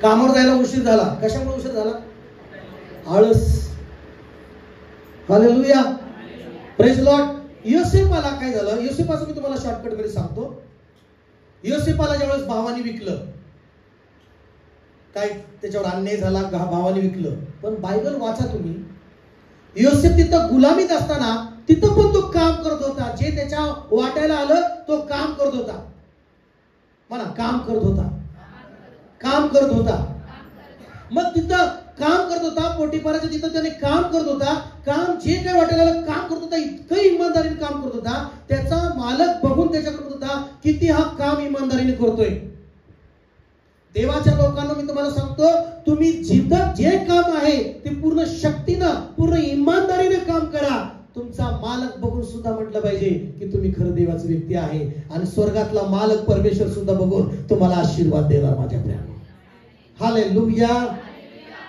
कामावर जायला उशीर झाला. कशामुळे उशीर झाला? आळस. हालेलुया. Praise Lord. योसेफाला काय झालं? योसेफाचं मी तुम्हाला शॉर्टकट मध्ये सांगतो. योसेफाला ज्यावेळेस भावाने विकलं, काय त्याच्यावर अन्याय झाला, भावाने विकलं. पण बायबल वाचा तुम्ही, योसेफ तिथं गुलामीत असताना तिथं पण तो काम करत होता. जे त्याच्या वाटायला आलं तो काम करत होता. म्हणा, काम करत होता, काम करत होता. मग तिथं काम करत होता. पोटीपाराच्या तिथं त्याने काम करत होता. काम जे काय वाटायला आलं काम करत होता. इतकं इमानदारीने काम करत होता. त्याचा मालक बघून त्याच्याकडे होता किती हा काम इमानदारीने करतोय. देवाच्या लोकांना मी तुम्हाला सांगतो, तुम्ही जिथं जे काम आहे ते पूर्ण शक्तीनं, पूर्ण इमानदारीने काम करा. तुमचा मालक बघून सुद्धा म्हटलं पाहिजे की तुम्ही खरं देवाचे व्यक्ती आहे. आणि स्वर्गातला मालक परमेश्वर सुद्धा बघून तुम्हाला आशीर्वाद देणार माझ्या प्रेमाने. हालेलुया.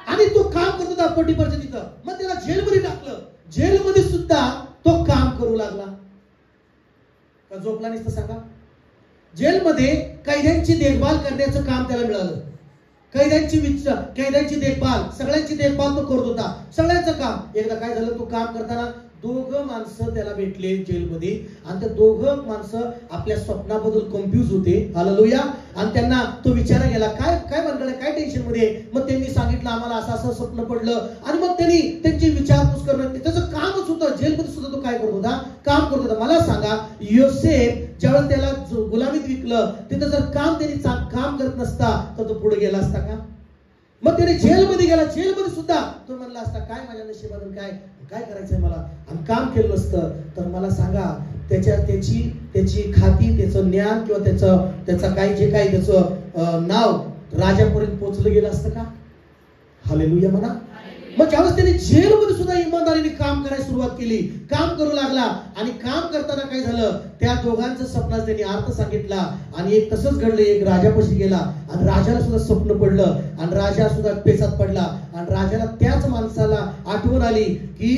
आणि तो काम करत होता पोटीपारच्या तिथं. मग त्याला जेलमध्ये टाकलं. जेलमध्ये सुद्धा तो काम करू लागला. का झोपला नसतं सांगा? जेलमध्ये कैद्यांची देखभाल करण्याचं काम त्याला मिळालं. कैद्यांची देखभाल, सगळ्यांची देखभाल तो करत होता. सगळ्यांचं काम. एकदा काय झालं, तो काम करताना दोघं माणसं त्याला भेटले जेलमध्ये. आणि त्या दोघं माणसं आपल्या स्वप्नाबद्दल कन्फ्यूज होते. हालेलुया. आणि त्यांना तो विचारायला गेला, काय काय बनलं, काय टेन्शन मध्ये? मग त्यांनी सांगितलं, आम्हाला असं असं स्वप्न पडलं. आणि मग त्यांनी त्यांची विचारपूस करणं त्याचं कामच होतं. जेलमध्ये सुद्धा तो काय करत होता? काम करत होता. मला सांगा, योसेफ ज्यावेळेस त्याला गुलामीत विकलं, तिथं जर त्यांनी काम करत नसता तर तो पुढे गेला असता का? मग त्याने जेलमध्ये गेला. जेलमध्ये सुद्धा तो म्हणला असता, काय माझ्या नशिबातून काय करायचंय मला, आणि काम केलं नसतं तर मला सांगा, त्याची खाती, त्याचं ज्ञान किंवा त्याचं काय जे काही त्याचं नाव राजापर्यंत पोहोचलं गेलं असतं का? हालेलुया म्हणा. मग ज्यावेळेस त्याने जेलमध्ये सुद्धा इमानदारीने काम करायला सुरुवात केली, काम करू लागला. आणि काम करताना काय झालं, त्या दोघांचं स्वप्नात त्यांनी अर्थ सांगितला. आणि एक तसंच घडलं, एक राजापाशी गेला आणि राजाला सुद्धा स्वप्न पडलं. आणि राजा सुद्धा पेचात पडला. आणि राजाला त्याच माणसाला आठवण आली की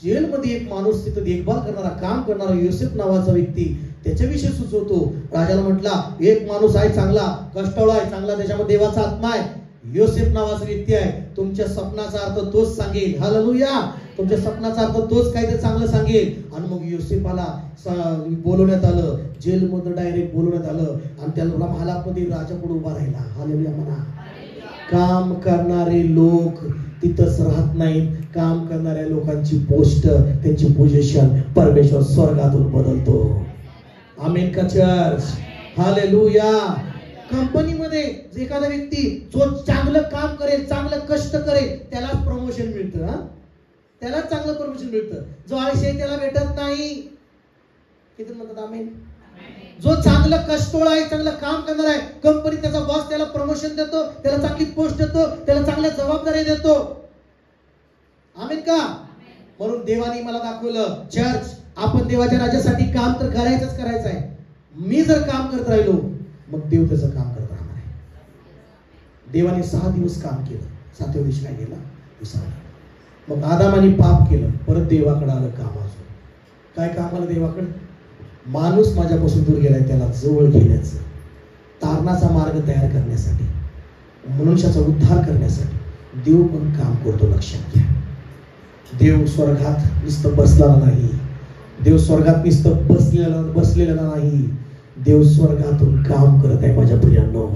जेलमध्ये एक माणूस तिथं देखभाल करणारा, काम करणारा योसेफ नावाचा व्यक्ती, त्याच्याविषयी सुचवतो. राजाला म्हटला, एक माणूस आहे चांगला, कष्टाळू आहे, चांगला, त्याच्यामध्ये देवाचा आत्मा आहे, योसेफ नावाचा व्यक्ती आहे. तुमच्या स्वप्नाचा अर्थ तोच सांगेल. हालेलुया. तुमच्या स्वप्नाचा अर्थ तोच काहीतरी चांगलं सांगेल. आणि मग योसेफाला बोलवण्यात आलं, जेलमध्ये डायरेक्ट बोलवण्यात आलं. आणि त्याला महालामध्ये राजापुढे उभा राहिला. हालेलुया म्हणा. काम करणारे लोक तिथंच राहत नाहीत. काम करणाऱ्या लोकांची पोस्ट, त्यांची पोझिशन परमेश्वर स्वर्गातून बदलतो. आमेन का चर्च? हालेलुया. कंपनीमध्ये एखादा व्यक्ती जो चांगलं काम करेल, चांगलं कष्ट करेल, त्यालाच प्रमोशन मिळतं. त्यालाच चांगलं प्रमोशन मिळतं. जो आळशी आहे त्याला भेटत नाही. किती म्हणतात आमेन? जो चांगलं कष्टोळ आहे, चांगलं काम करणार आहे, कंपनी त्याचा बॉस त्याला प्रमोशन देतो, त्याला चांगली पोस्ट देतो, त्याला चांगल्या जबाबदारी देतो. आमेन का? म्हणून देवाने मला दाखवलं, चर्च आपण देवाच्या राज्यासाठी काम तर करायचंच करायचं आहे. मी जर काम करत राहिलो, मग देव त्याचं काम करत राहणार आहे. देवाने 6 दिवस काम केलं, 7व्या दिवशी काय केलं? विसावा. मग आदामाने पाप केलं, परत देवाकडे आलं कामाचं. काय काम आलं देवाकडे? माणूस माझ्यापासून दूर गेलाय, त्याला जवळ घेण्याचं, तारणाचा मार्ग तयार करण्यासाठी, मनुष्याचा उद्धार करण्यासाठी देव पण काम करतो. लक्षात घ्या, देव स्वर्गात नुसतं बसला नाही, देव स्वर्गात नुसतं बसलेला नाही, देव स्वर्गातून काम करत आहे माझ्या प्रियांनो,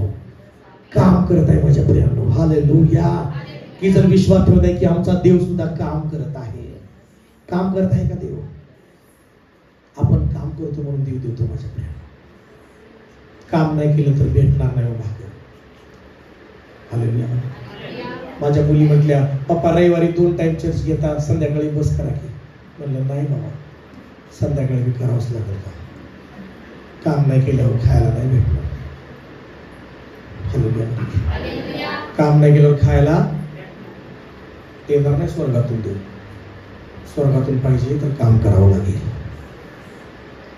काम करत आहे माझ्या प्रियांनो. हालेलुया. की जर विश्वास ठेवत आहे की आमचा देव सुद्धा काम करत आहे. काम करत आहे का देव? आपण काम करतो म्हणून देव देतो माझ्या प्रियांनो. काम नाही केलं तर भेटणार नाही भाग्य. हालेलुया. माझ्या मुली म्हटल्या, पप्पा रविवारी 2 टाइम चर्च घेता, संध्याकाळी बस करा की. म्हणलं नाही बाबा, संध्याकाळी बी करावंच लागेल. काम नाही केल्यावर खायला नाही भेटणार. हालेलुया. काम नाही केल्यावर खायला येणार नाही स्वर्गातून. देव स्वर्गातून पाहिजे तर काम करावं लागेल.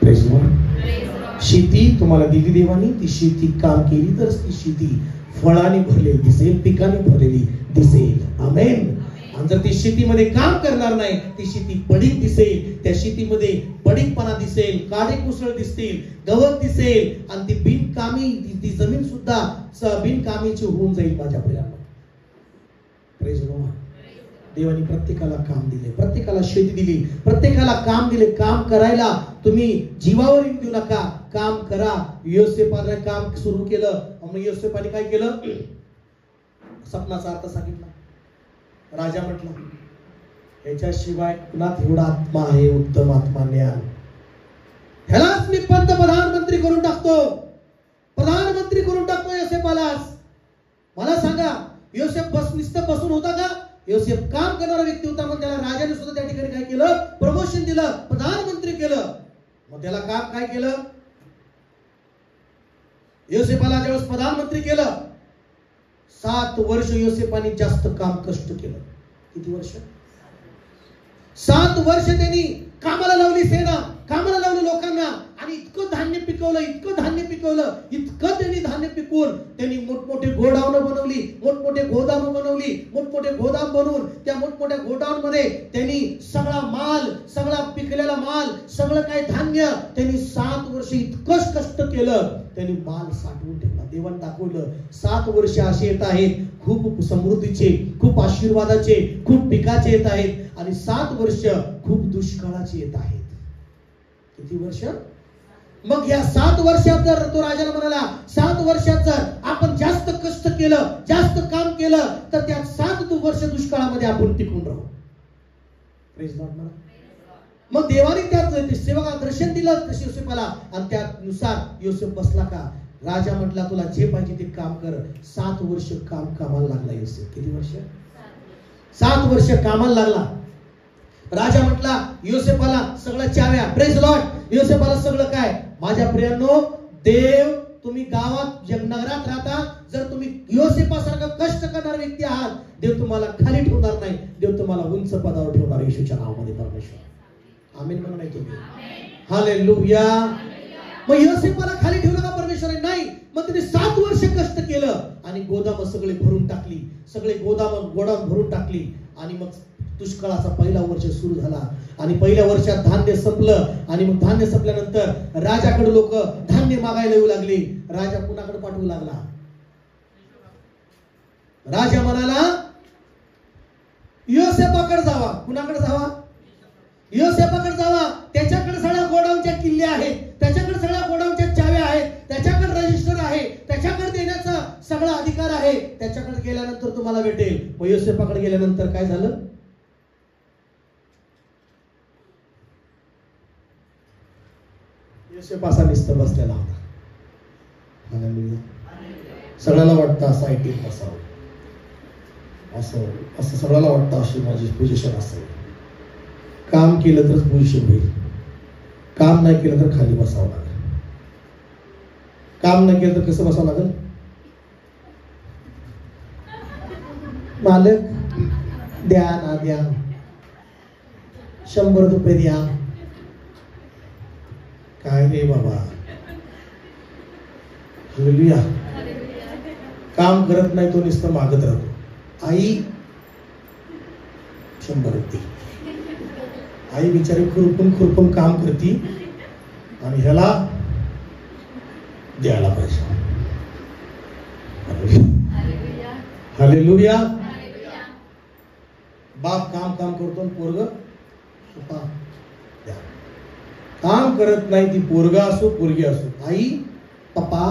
Praise Lord. शेती तुम्हाला दिली देवानी, ती शेती काम केली तर ती शेती फळाने भरलेली दिसेल, पिकाने भरलेली दिसेल. आमेन. आणि जर ती शेतीमध्ये काम करणार नाही, ती शेती पडीक दिसेल, त्या शेतीमध्ये पडीकपणा दिसेल, काळे कुसळ दिसतील, गवत दिसेल, आणि ती बिनकामी ती जमीन सुद्धा बिनकामीची होऊन जाईल माझ्या प्रियांनो. Praise Lord. देवाने प्रत्येकाला काम दिले, प्रत्येकाला शेती दिली, प्रत्येकाला काम दिले. काम करायला तुम्ही जीवावर येऊ देऊ नका, काम करा. योसेफाने काम सुरू केलं. मग योसेफाने काय केलं? स्वप्नाचा अर्थ सांगितला. राजा म्हटला, याच्याशिवाय कुणात एवढा आत्मा आहे, उत्तम आत्मा ज्ञान, ह्यालाच मी प्रधानमंत्री करून टाकतो, प्रधानमंत्री करून टाकतो योसेफालाच. मला सांगा, योसेफ नुसतं बसून होता का? योसेफ काम करणारा व्यक्ती होता. मग त्याला राजाने सुद्धा त्या ठिकाणी काय केलं? प्रमोशन दिलं, प्रधानमंत्री केलं. मग त्याला काम काय केलं? योसेफाला ज्यावेळेस प्रधानमंत्री केलं, 7 वर्ष योसेफाने जास्त काम कष्ट केलं. किती वर्ष? 7 वर्ष त्यांनी कामाला लावली सेना, कामाला लावली लोकांना, आणि इतकं धान्य पिकवलं, इतकं धान्य पिकवलं, इतकं त्यांनी धान्य पिकवून त्यांनी मोठमोठे गोडाऊन बनवली, मोठमोठे गोदाम बनवली, मोठमोठे गोदाम बनवून त्या मोठमोठ्या गोडाऊन मध्ये त्यांनी सगळा माल, सगळा पिकलेला माल, सगळं काय धान्य त्यांनी 7 वर्ष इतकंच कष्ट केलं, त्यांनी माल साठवून ठेवला. देवाने दाखवलं 7 वर्ष असे येत आहेत खूप समृद्धीचे, खूप आशीर्वादाचे, खूप पिकाचे येत आहेत, आणि 7 वर्ष खूप दुष्काळाचे येत आहेत. किती वर्ष? मग या 7 वर्षात जर तो राजाला म्हणाला, 7 वर्षात जर आपण जास्त कष्ट केलं, जास्त काम केलं, तर त्या 7 वर्ष दुष्काळामध्ये आपण टिकून राहू. Praise Lord. मग देवाने त्यात सेवकाला दर्शन दिलं योसेफाला, आणि त्यानुसार योसेफ बसला का? राजा म्हटला, तुला जे पाहिजे ते काम कर. 7 वर्ष कामाला लागला योसेफ. किती वर्ष? 7 वर्ष कामाला लागला. राजा म्हटला योसेफाला सगळं चाव्या. Praise Lord. योसेफाला सगळं काय? माझ्या प्रियांनो, देव, तुम्ही गावात नगरात राहता, जर तुम्ही योसेफासारखा कष्ट करणारा व्यक्ती आहात, देव तुम्हाला खाली ठेवणार नाही, देव तुम्हाला उंच पदावर ठेवणार. येशूच्या नावामध्ये परमेश्वर. आमीन म्हणून नाही तुम्ही. हालेलुया. मग योसेफाला खाली ठेवलं का परमेश्वराने? नाही. मग तिने 7 वर्ष कष्ट केलं, आणि गोदाम सगळे भरून टाकली, सगळे गोडाऊन भरून टाकली. आणि मग दुष्काळाचा पहिला वर्ष सुरू झाला, आणि पहिल्या वर्षात धान्य संपलं. आणि मग धान्य संपल्यानंतर राजाकडे लोक धान्य मागायला येऊ लागले. राजा कुणाकडे पाठवू लागला? राजा म्हणाला, योसेफाकडे जावा. कुणाकडे जावा? योसेफाकडे जावा. त्याच्याकडे सगळ्या गोडाऊनच्या किल्ले आहेत, त्याच्याकडे सगळ्या गोडाऊनच्या चाव्या आहेत, त्याच्याकडे रजिस्टर आहे, त्याच्याकडे देण्याचा सगळा अधिकार आहे. त्याच्याकडे गेल्यानंतर तुम्हाला भेटेल. मग योसेफाकडे गेल्यानंतर काय झालं? योसेफ असा नुसतं बसलेला होता. हालेलुया. सगळ्याला वाटतं असं आयटीत बसावं, असं असं सगळ्याला वाटतं अशी माझी पोझिशन असेल. काम केलं तरच पोझिशन होईल, काम नाही केलं तर खाली बसावं लागेल. काम नाही केलं तर कसं बसावं लागेल? मालक द्या ना द्या, 100 रुपये द्या. काय रे बाबा. हालेलुया. काम करत नाही तो नुसतं मागत राहतो. आई 100 रुपये. आई बिचारी खुरपून काम करती आणि ह्याला द्यायला पाहिजे. हालेलुया. बाप काम करतो, पोरग द्या. काम करत नाही ती, पोरगा असो पोरगी असो, आई पप्पा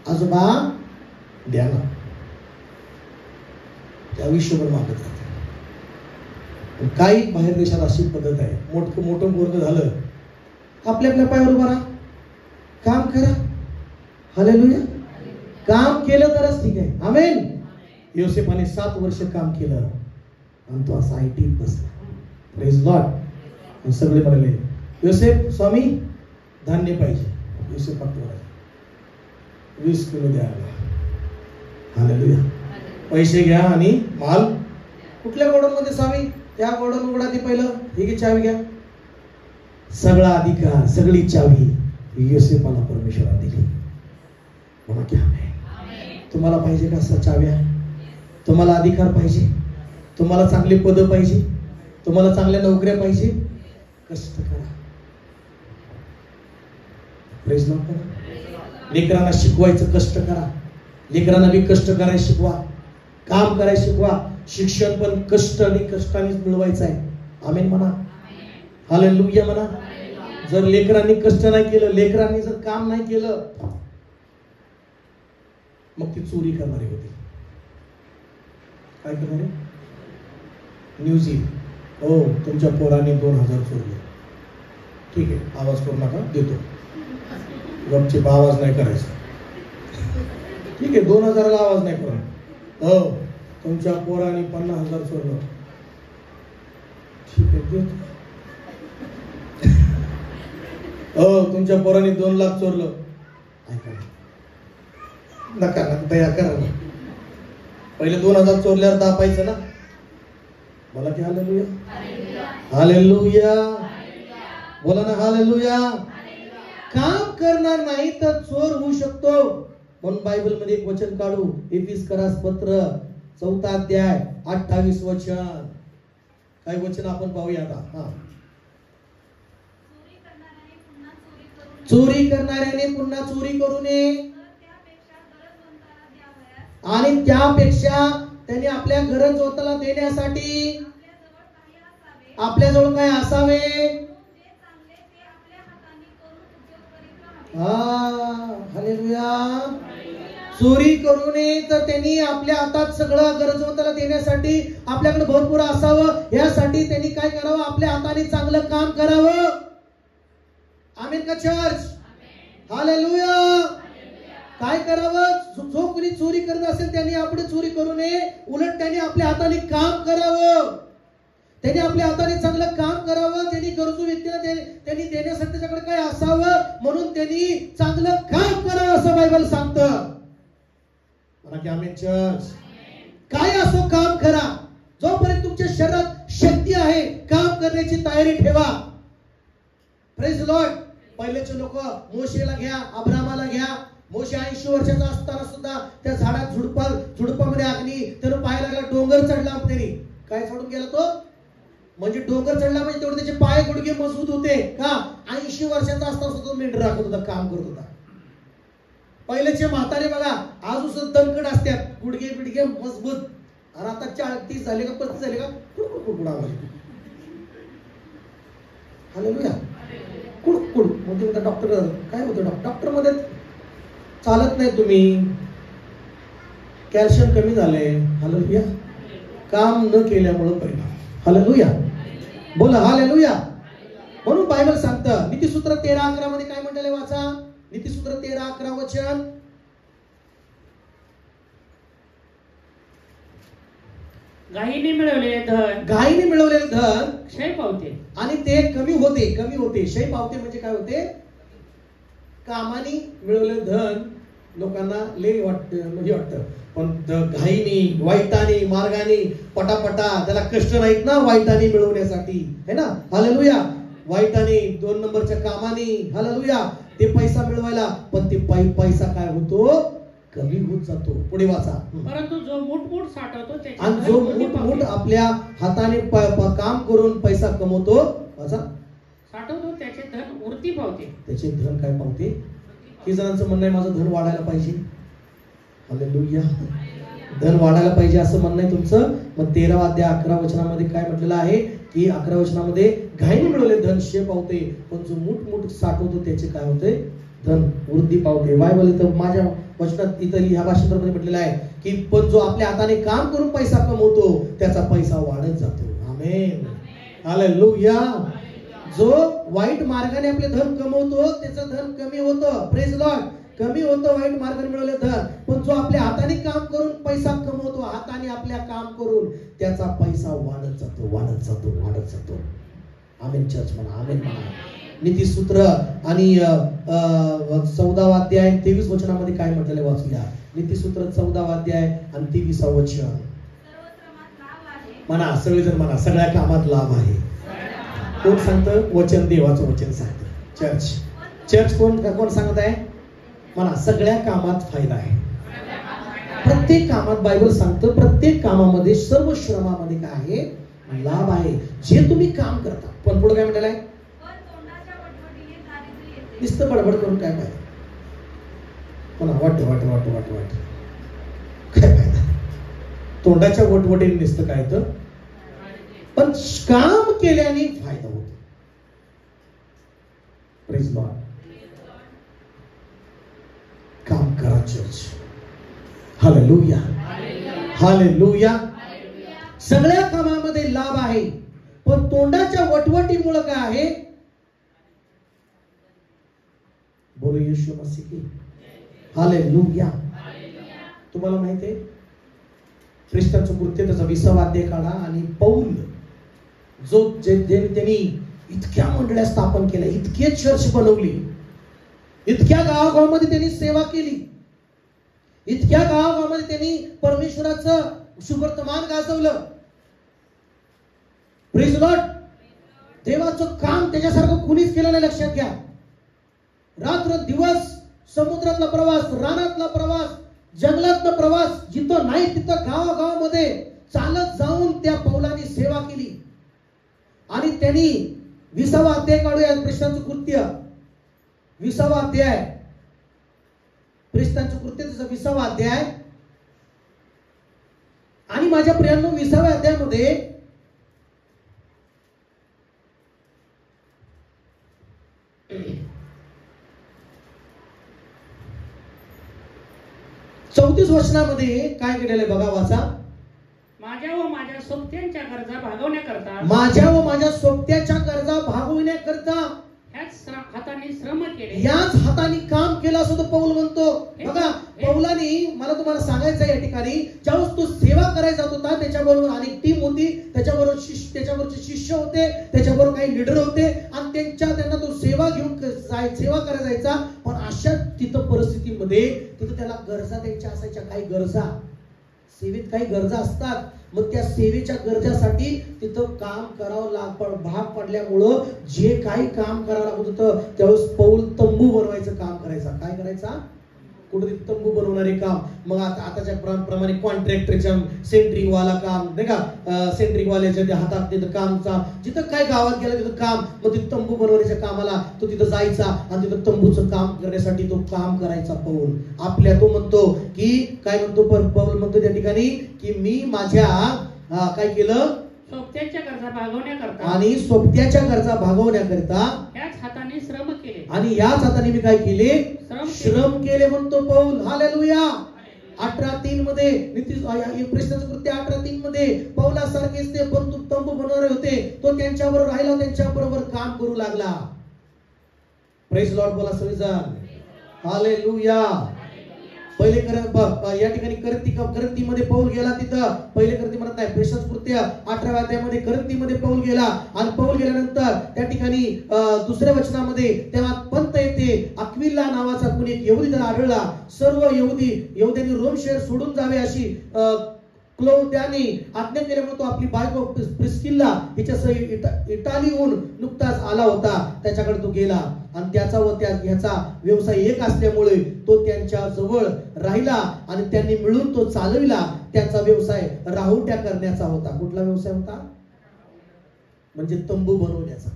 आजोबा द्या ना. त्या आयुष्यभर मागत राहते. काही बाहेर देशात अशी पद्धत आहे, मोठं पोरग झालं आपल्या आपल्या पायावर उभा राहा, काम करा. हालेलुया. काम केलं तरच ठीक आहे. आमेन. योसेफाने 7 वर्ष काम केलं आणि तो असा आयटीत बसला. Praise Lord. सगळे म्हणाले योसेफ स्वामी धान्य पाहिजे. योसेफ पाठवला 20 किलो द्यायला. हालेलुया. पैसे घ्या आणि माल कुठल्या गोडाऊन मध्ये स्वामी? त्या गोडाऊन उघडा ती पहिलं, ही घे चावी घ्या. सगळा अधिकार सगळी चावी योसेफाला परमेश्वराने दिली. म्हणा की आमेन. तुम्हाला पाहिजे का असा चाव्या? तुम्हाला अधिकार पाहिजे? तुम्हाला चांगले पद पाहिजे? तुम्हाला चांगल्या नोकऱ्या पाहिजे? कष्ट करा. प्रेज लॉर्ड करा. लेकरांना शिकवायचं, कष्ट करा. लेकरांना बी कष्ट करायला शिकवा, काम करायला शिकवा. शिक्षण पण कष्ट आणि कष्टानेच मिळवायचं आहे. आमेन म्हणा. हालेलुया म्हणा. जर लेकरांनी कष्ट नाही केलं, लेकरांनी जर काम नाही केलं, मग ती चोरी करणारी होती. काय करणारे? न्यूज येईल, हो तुमच्या पोराने 2000 चोरले. ठीक आहे, आवाज करू नका, देतो. गपचीप आवाज नाही करायचा. ठीक आहे, 2000ला आवाज नाही करा. हो तुमच्या पोराने 50,000 चोरलं. ठीक आहे, देतो. हो तुमच्या पोराने 2 लाख चोरलं. ऐका नका ना, दया करा ना. पहिले 2000 चोरल्यावर दापायचं ना. बोला की हालेलुया. हालेलुया. बोला ना हालेलुया. काम करणार नाही तर चोर होऊ शकतो. म्हणून बायबल मध्ये एक वचन काढू. एफिसकरास पत्र 4 अध्याय 28 वचन. काही वचन आपण पाहूया आता. चोरी करणाऱ्याने पुन्हा चोरी करू नये, आणि त्यापेक्षा त्यांनी आपल्या गरजवंताला देण्यासाठी आपल्याजवळ काय असावे. हालेलुया. चोरी करू नये तर त्यांनी आपल्या हातात सगळं गरजवंताला देण्यासाठी आपल्याकडे भरपूर असावं. यासाठी त्यांनी काय करावं? आपल्या हाताने चांगलं काम करावं. आमेन का चर्च? हालेलुया. काय करावं? जो कोणी चोरी करत असेल त्यांनी आपण चोरी करू नये, उलट त्यांनी आपल्या हाताने काम करावं. त्यांनी आपल्या हाताने चांगलं काम करावं. त्यांनी गरजू व्यक्तीला त्यांनी देण्यासाठी त्याच्याकडे काय असावं, म्हणून त्यांनी चांगलं काम करावं असं बायबल सांगतं. आमेन चर्च. काय असो काम करा. जोपर्यंत तुमच्या शरीरात शक्ती आहे काम करण्याची तयारी ठेवा. Praise Lord. पहिलेचे लोक मोशेला घ्या, अब्रामाला घ्या. मोशे 80 वर्षाचा असताना सुद्धा त्या झाडात झुडपामध्ये अग्नी त्यानं पाय लागला, डोंगर चढला. त्यांनी काय चढून गेला तो? म्हणजे डोंगर चढला म्हणजे तेवढे त्याचे पाय गुडघे मजबूत होते का? 80 वर्षाचा असताना सुद्धा मेंढर राखत होता, काम करत होता. पहिलेचे म्हातारे बघा आज सुद्धा दणकट असतात, गुडघे बिडघे मजबूत. आणि आता 30 झाले का 35 झाले का कुडकुड आवाज. हालेलुया. कुडकुड. मग ते डॉक्टर काय होतं? डॉक्टर मध्ये चालत नाही तुम्ही, कॅल्शियम कमी झाले. हालेलुया. काम न केल्यामुळे परिणाम. हालेलुया. बोला हालेलुया. म्हणून बायबल सांगतं नीतिसूत्र 13:11 मध्ये काय म्हटलेलं वाचा. नीतिसूत्र 13:11 वचन. घाईने मिळवलेले धन घाईने मिळवलेले धन क्षय पावते आणि ते कमी होते. क्षय पावते म्हणजे काय होते. कामाने मिळवलेलं धन लोकांना लय वाटतं पण घाईने वाईटाने मार्गाने पटापटा त्याला कष्ट नाहीत ना वाईटाने मिळवण्यासाठी है ना. हालेलुया. वाईटाने 2 नंबरच्या कामाने हालेलुया ते पैसा मिळवायला पण ते पैसा काय होतो कमी होत जातो. पुढे वाचा. परंतु जो मुठमुठ साठवतो त्याचे आणि जो मुठमुठ आपल्या हाताने काम करून पैसा कमवतो वाचा साठवतो त्याचे धन वृद्धी पावते. त्याचे धन काय पावते. ही जणांचं म्हणणं आहे माझं धन वाढायला पाहिजे. हालेलुया. धन वाढायला पाहिजे असं म्हणणं आहे तुमचं. मग 13 अध्याय 11 वचनामध्ये काय म्हटलेलं आहे की 11 वचनामध्ये घाईने मिळवले धन क्षय पावते पण जो मुठमुठ साठवतो त्याचे काय होते धन वृद्धी पावते. बायबल इथं माझ्या वचनात इथं ह्या भाषेमध्ये म्हटलेलं आहे की पण जो आपल्या हाताने काम करून पैसा कमवतो त्याचा पैसा वाढत जातो. आमेन. हालेलुया. जो वाईट मार्गाने आपले धन कमवतो त्याचं धन कमी होतं. Praise Lord. कमी होतं वाईट मार्गाने मिळवले धन. पण जो आपल्या हाताने काम करून पैसा कमवतो हाताने आपल्या काम करून त्याचा पैसा वाढत जातो. आमेन चर्च म्हणा. आमेन म्हणा. नीतिसूत्र आणि 14 अध्याय 23 वचनामध्ये काय म्हटलेलं वाचूया. नीतिसूत्र 14 अध्याय आणि 23 वचन म्हणा. सगळेजण म्हणा सगळ्या कामात लाभ आहे. कोण सांगतं. वचन देवाचं वचन सांगतं. चर्च कोण सांगत आहे म्हणा. सगळ्या कामात फायदा आहे. प्रत्येक कामात बायबल सांगतं प्रत्येक कामामध्ये सर्व श्रमामध्ये काय आहे लाभ आहे जे तुम्ही काम करता. पण पुढे काय म्हटलेलं आहे नुसतं बडबड करून काय फायदा. म्हणा वाट काय फायदा. तोंडाच्या वटवटीने नुसतं काय तर पण काम केल्याने फायदा होतो. Praise Lord. काम करा चर्च. हालेलुया. हालेलुया. सगळ्या कामामध्ये लाभ आहे पण तोंडाच्या वटवटीमुळे काय आहे. बोलो येशू मसीह की. हालेलुया. तुम्हाला माहिती आहे ख्रिस्ताचं कृत्य त्याचा 20वा अध्याय काढा आणि पौल जो त्यांनी इतक्या मंडळ्या स्थापन केल्या इतके चर्च बनवली इतक्या गावागावामध्ये त्यांनी सेवा केली इतक्या गावागावामध्ये त्यांनी परमेश्वराचं सुवर्तमान गाजवलं. Praise Lord. देवाचं काम त्याच्यासारखं कुणीच केलं नाही. लक्षात घ्या. रात्र दिवस समुद्रातला प्रवास रानातला प्रवास जंगलातला प्रवास जिथं नाही तिथं गावागावामध्ये चालत जाऊन त्या पौलाने सेवा केली. आणि त्यांनी 20वा अध्याय काढूया. ख्रिस्ताचं कृत्य 20वा अध्याय. ख्रिस्ताचं कृत्य त्याचा 20वा अध्याय. आणि माझ्या प्रियांनो 20व्या अध्यायामध्ये चौतीस वचनामध्ये काय केलेलं आहे बघा वाचा. माझ्या व माझ्या सोबत्यांच्या गरजा भागवण्याकरता माझ्या व माझ्या सोबत्याच्या गरजा भागवण्याकरता याच हाताने काम केलं असं तो पौल म्हणतो. बघा पौलाने मला तुम्हाला सांगायचं या ठिकाणी ज्यावेळेस तो सेवा करायचा होता त्याच्याबरोबर अनेक टीम होती त्याच्याबरोबरचे शिष्य होते त्याच्याबरोबर काही लीडर होते आणि त्यांना तो सेवा घेऊन सेवा करायला जायचा. पण अशा तिथं परिस्थितीमध्ये तिथं त्याला गरजा द्यायच्या असायच्या. काही गरजा सेवेत काही गरजा असतात. मग त्या सेवेच्या गरजासाठी तिथं काम करावं भाग पडल्यामुळं जे काही काम करावं लागत होतं त्यावेळेस पौल तंबू बनवायचं काम करायचा. काय करायचा कुठे तंबू बनवणारे काम. मग आताच्या प्रमाणे कॉन्ट्रॅक्टरच्या सेंट्रिंग वाला काम नाही का सेंट्रिंग वाल्याच्या हातात तिथं कामचा जिथं काय गावात गेला तिथं काम. मग तिथं तंबू बनवण्याच्या कामाला तो तिथं जायचा आणि तिथं तंबूचं काम करण्यासाठी तो काम करायचा पौल. तो म्हणतो की काय म्हणतो पौल म्हणतो त्या ठिकाणी की मी माझ्या काय केलं सोबत्याच्या गरजा भागवण्याकरता आणि सोबत्याच्या गरजा भागवण्याकरता याच हाताने श्रम केले आणि याच हाताने मी काय केले श्रम केले म्हणतो पौल. हालेलुया. 18:3 मध्ये प्रेषितांचं कृत्य 18:3 मध्ये पौलासारखेच ते तंबू बनवणारे होते, तो त्यांच्याबरोबर राहिला, त्यांच्याबरोबर काम करू लागला. प्रेज लॉर्ड बोला सगळेजण. हालेलुया. पहिले या ठिकाणी करंथीमध्ये पौल गेला, तिथं पहिले करंथी म्हणत नाही, प्रेषितांचं कृत्य 18व्या अध्यायामध्ये करंथीमध्ये पौल गेला, आणि पौल गेल्यानंतर त्या ठिकाणी दुसऱ्या वचनामध्ये तेव्हा पंत येते, अक्विला नावाचा कोणी एक यहुदी त्याला आढळला. सर्व यहुद्यांनी रोम शहर सोडून जावे अशी क्लौद्याने आज्ञा केल्यामुळे तो आपली बायको प्रिस्किल्ला हिच्यासह इटालीहून नुकताच आला होता, त्याच्याकडे तो गेला, आणि त्याचा व ह्याचा व्यवसाय एक असल्यामुळे तो त्यांच्या जवळ राहिला, आणि त्यांनी मिळून तो चालविला. त्यांचा व्यवसाय राहुट्या करण्याचा होता. कुठला व्यवसाय होता? म्हणजे तंबू बनवण्याचा.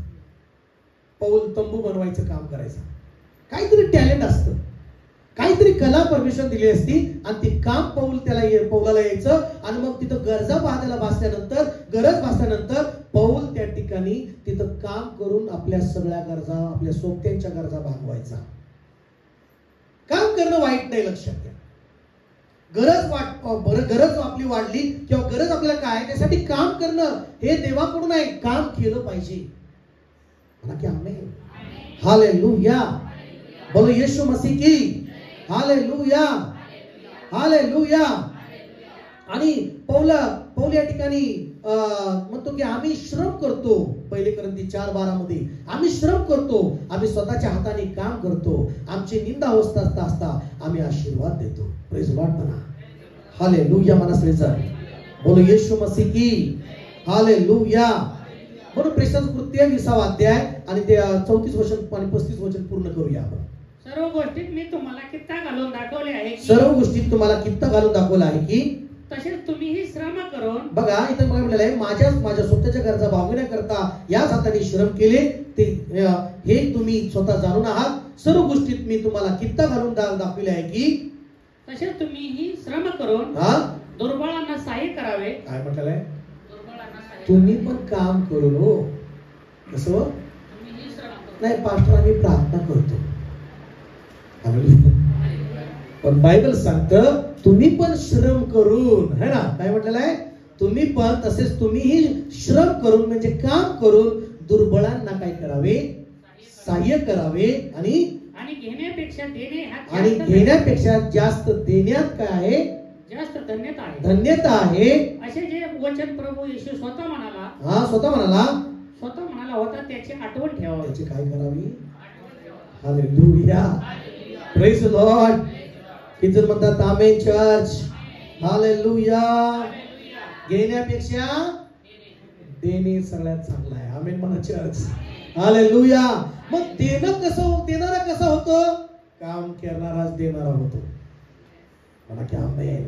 पौल तंबू बनवायचं काम करायचं. काहीतरी टॅलेंट असतं, काहीतरी कला परमेश्वर दिली असती, आणि ते काम पौलाला यायचं. आणि मग तिथं गरज भासल्यानंतर पौल त्या ठिकाणी तिथं काम करून आपल्या सगळ्या गरजा, आपल्या सोबत्यांच्या गरजा भागवायचा. काम करणं वाईट नाही, लक्षात घ्या. गरज आपली वाढली किंवा गरज आपल्याला काय, त्यासाठी काम करणं हे देवाकडून आहे. काम केलं पाहिजे. म्हणा की आमेन. हालेलुया. बोलो येशू मसीह की. हालेलुया. हालेलुया. आणि पौल या ठिकाणी म्हणतो की आम्ही श्रम करतो. पहिले करंथी 4:12 मध्ये आम्ही श्रम करतो, आम्ही स्वतःच्या हाताने काम करतो, आमची निंदा असता आम्ही आशीर्वाद देतो. प्रेज लॉर्ड म्हणा. हालेलुया म्हणा सगळेजण. बोलो येशू मसीह की. हालेलुया. म्हणून प्रेषितांचं कृत्य 20वा अध्याय आणि ते 34 वचन आणि 35 वचन पूर्ण करूया आपण. सर्व गोष्टीत मी तुम्हाला कित्ता घालून दाखवले आहे, सर्व गोष्टीत तुम्हाला कित्ता घालून दाखवला आहे की तसेच तुम्हीही श्रम करून. बघा इथं मला म्हटलेलं आहे, माझ्या स्वतःच्या गरजा भागवण्याकरता याच हाताने श्रम केले, ते हे तुम्ही स्वतः जाणून आहात. सर्व गोष्टीत मी तुम्हाला कित्ता घालून दाखवले आहे की तसेच तुम्हीही श्रम करून दुर्बळांना सहाय्य करावे. काय म्हटलेलं आहे? तुम्ही पण काम करून. हो, कसं नाही पास्टर, आम्ही प्रार्थना करतो, पण बायबल सांगतं तुम्ही पण श्रम करून, है ना. काय म्हटलेलं आहे? तुम्ही पण, तसेच तुम्हीही श्रम करून म्हणजे काम करून दुर्बळांना काय करावे? सहाय्य करावे. आणि घेण्यापेक्षा जास्त देण्यात काय आहे? जास्त धन्यता आहे. असे जे वचन प्रभू येशू स्वतः म्हणाला होता, त्याची आठवण ठेवावी. त्याची काय करावी? हालेलुया. Praise Lord. किती जण म्हणतात आमेन चर्च? हालेलुया. घेण्यापेक्षा देणे सगळ्यात चांगलं आहे. आमेन म्हणा चर्च. हालेलुया. मग देणारा कसं होतं? काम करणाराच देणारा होतो. म्हणा की आमेन.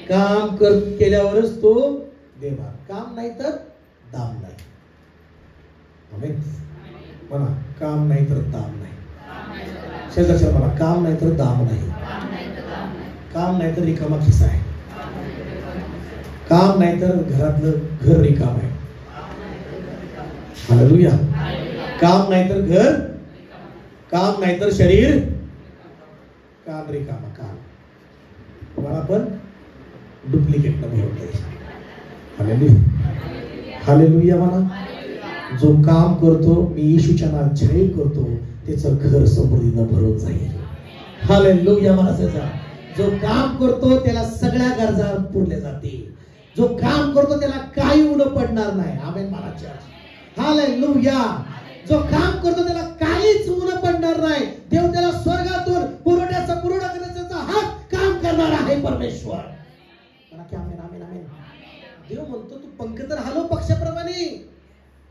काम केल्यावरच तो देणार, काम नाही तर दाम नाही. आमेन म्हणा. काम नाही तर दाम नाही. शेजारच्या म्हणा, काम नाही तर दाम नाही. काम नाही तर रिकामा खिसा आहे. काम नाही तर घरातलं घर रिकाम आहे. हालेलुया. काम नाही तर घर, काम नाही तर शरीर, काम रिकामा. काम मला पण डुप्लिकेट न भरून द्यायचं. हालेलुया. हालेलुया म्हणा. जो काम करतो, मी येशूच्या नावात जाहीर करतो, त्याचं घर समृद्धीनं भरून जाईल. हालेलुया म्हणा. जो काम करतो त्याला सगळ्या गरजा पुरल्या जातील. जो काम करतो त्याला काही उणं पडणार नाही. आमेन म्हणा चर्च. हालेलुया. जो काम करतो त्याला काहीच उणं पडणार नाही. देव त्याला स्वर्गातून पुरवठा करण्याचा हात काम करणार आहे परमेश्वर. आमेन आमेन आमेन. देव म्हणतो तू पंख तर हलव पक्षाप्रमाणे.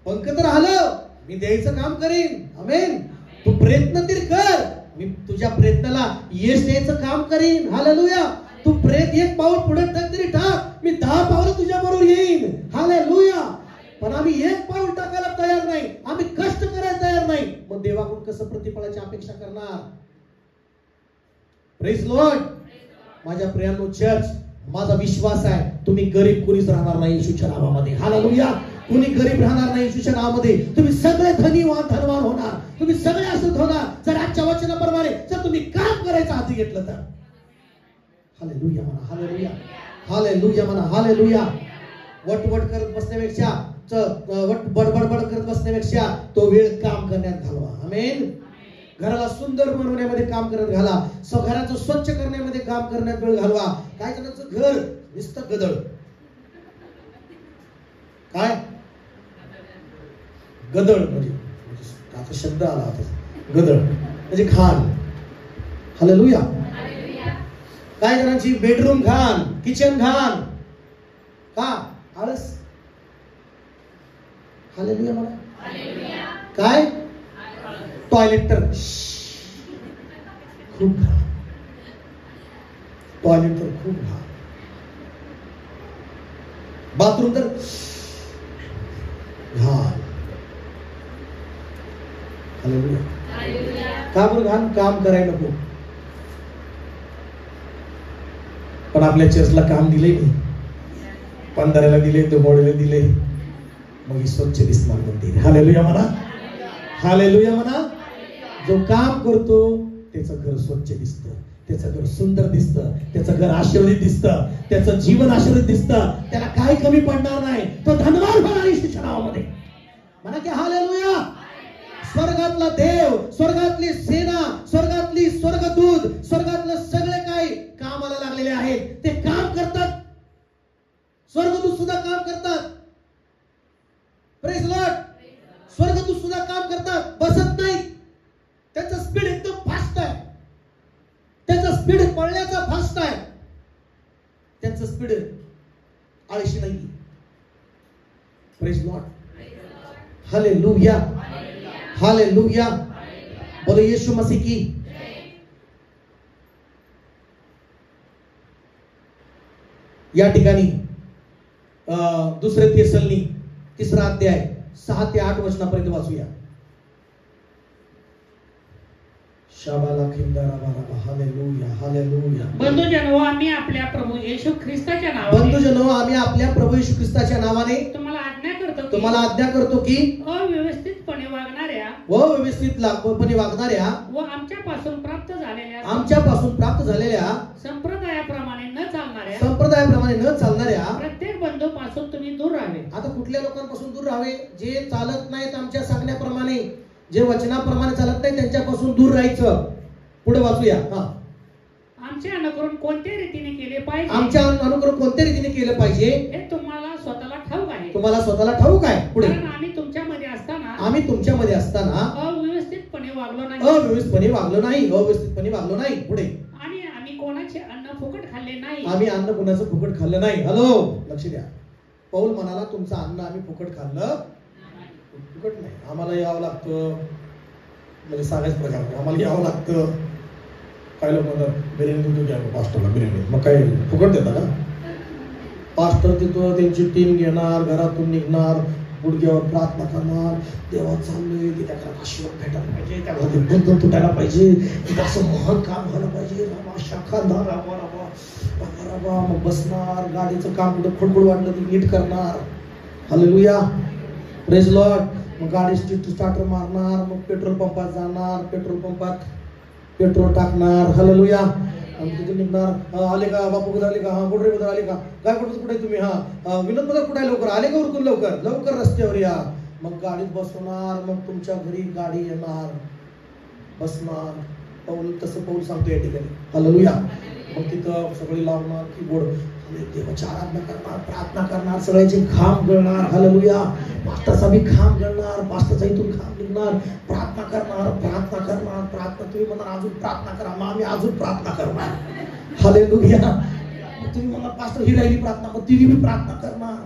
पंख तर हलव, मी द्यायचं काम करीन. आमेन. तू प्रयत्न तरी कर, मी तुझ्या प्रयत्नाला यश द्यायचं काम करीन. हालेलुया. तू एक पाऊल पुढे तरी टाक, मी 10 पावलं तुझ्या बरोबर येईन. हालेलुया. पण आम्ही एक पाऊल टाकायला तयार नाही, आम्ही कष्ट करायला तयार नाही. मग देवाकडून कसं प्रतिफळाची अपेक्षा करणार? Praise Lord. माझ्या प्रियांनो चर्च, माझा विश्वास आहे तुम्ही गरीब कोणीच राहणार नाही येशूच्या नावामध्ये. हालेलुया. कुणी गरीब राहणार नाही येशूच्या नावामध्ये. तुम्ही सगळे धनवान होणार. तुम्ही सगळे असत होणार जर आजच्या वचनाप्रमाणे जर तुम्ही काम करायचं हाती घेतलं तर. हालेलुया म्हणा, हालेलुया, हालेलुया म्हणा, हालेलुया. वटवट करत बसण्यापेक्षा बडबड करत बसण्यापेक्षा तो वेळ काम करण्यात घालवा. आमेन. घराला सुंदर बनवण्यामध्ये काम करत घाला. घराचं स्वच्छ करण्यामध्ये काम करण्यात वेळ घालवा. काय जणांचं घर नुसतं गदळ, काय गदळ म्हणजे आता शब्द आला होता गदळ म्हणजे घाण. हालेलुया. काय जणांची बेडरूम घाण, किचन घाण, का आळस. हालेलुया म्हणा. काय टॉयलेट तर खूप घाण, टॉयलेट तर खूप घाण, बाथरूम तर घाण. हालेलुया. का बरं घाण? काम करायला नको. पण आपल्या चर्चला काम दिले नाही, पंधराला दिले, दुबोळीला दिले, मग स्वच्छ दिसणार मंदिर. हालेलुया म्हणा, हालेलुया म्हणा. जो काम करतो त्याचं घर स्वच्छ दिसतं, त्याचं घर सुंदर दिसतं, त्याचं घर आशीर्वादित दिसतं, त्याचं जीवन आशीर्वादित दिसतं, त्याला काही कमी पडणार नाही, तो धनवान होणार येशूच्या नावामध्ये. म्हणा की हालेलुया. स्वर्गातला देव, स्वर्गातली सेना, स्वर्गातली स्वर्गदूत, स्वर्गातलं सगळे काही कामाला लागलेले आहेत. ते काम करतात. स्वर्गदूत सुद्धा काम करतात. Praise Lord. स्वर्गदूत सुद्धा काम करतात, बसत नाही. त्याचा स्पीड एकदम फास्ट आहे. त्याचा स्पीड पळण्याचा फास्ट आहे. त्याचं स्पीड आळशी नाही. Praise Lord. Hallelujah, hallelujah. बोलो यीशु मसीह की. या ठिकाणी दुसरे थेसलनी 3रा अध्याय 6 ते 8 वचनापर्यंत वाचूया. Hallelujah, hallelujah. बंधुजनो, आम्ही आपल्या प्रभू येशू ख्रिस्ताच्या नावाने, बंधुजनो, आम्ही आपल्या प्रभू येशू ख्रिस्ताच्या नावाने तुम्हाला आज्ञा करतो की अव्यवस्थितपणे वागणाऱ्या व आमच्यापासून प्राप्त झालेल्या संप्रदायाप्रमाणे न चालणाऱ्या प्रत्येक बंधूपासून तुम्ही दूर राहावे. आता कुठल्या लोकांपासून दूर राहावे? जे चालत नाहीत आमच्या सांगण्याप्रमाणे, जे वचनाप्रमाणे चालत नाही, त्यांच्यापासून दूर राहायचं. पुढे वाचूया. आमचे अनुकरण कोणत्या रीतीने केले पाहिजे, आमच्या अनुकरण कोणत्या रीतीने केलं पाहिजे हे तुम्हाला स्वतःला ठाऊक आहे. तुम्हाला स्वतःला ठाऊक आहे. पुढे. कारण आम्ही तुमच्यामध्ये असताना अव्यवस्थितपणे वागलो नाही. पुढे. आणि आम्ही कोणाचे अन्न फुकट खाल्ले नाही. आम्ही अन्न कोणाचं फुकट खाल्लं नाही. हॅलो, लक्ष द्या. पौल म्हणाला तुमचं अन्न आम्ही फुकट खाल्लं, फुकट नाही. आम्हाला यावं लागतं, म्हणजे सांगायचं प्रकार, आम्हाला यावं लागतं. काय लोक म्हणतात बिर्याणी देतो घ्या पास्टरला बिर्याणी, मग काय फुकट देता का? पास्टर तिथं त्यांची टीम घेणार, घरातून निघणार, गुडघ्यावर प्रार्थना करणार, देवा चाललोय, त्या घरात आशीर्वाद भेटायला पाहिजे, त्या घरात बंधन तुटायला पाहिजे, तिथं असं महान काम झालं पाहिजे, मग बसणार, गाडीचं काम कुठं खडखड वाटलं ती नीट करणार. Hallelujah, praise Lord. मग गाडी स्टार्टर मारणार, मग पेट्रोल पंपात जाणार, पेट्रोल पंपात पेट्रोल टाकणार. हालेलुया. आणि तिथे निघणार, आले का बापू बदर आले का, हा गुडरे बदर आले का, काय कुठं कुठे तुम्ही, हा विनोद बदर कुठे आहे, लवकर आले का, उरकून लवकर रस्त्यावर या. मग गाडीत बसवणार, मग तुमच्या घरी गाडी येणार, बसणार. तसं पाऊल सांगतो या ठिकाणी. हालेलुया. मग तिथं सगळी लावणार कीबोर्ड, देवाची आराधना करणार, प्रार्थना करणार, सगळ्याचे घाम गळणार. हालेलुया. पास्टरचा बी घाम गळणार, पास्टरचा इथून घाम निघणार, प्रार्थना करणार. तुम्ही म्हणणार अजून प्रार्थना करा, मग आम्ही अजून प्रार्थना करणार. हालेलुया. मग तुम्ही म्हणणार पास्टर ही राहिली प्रार्थना, मग तिने बी प्रार्थना करणार.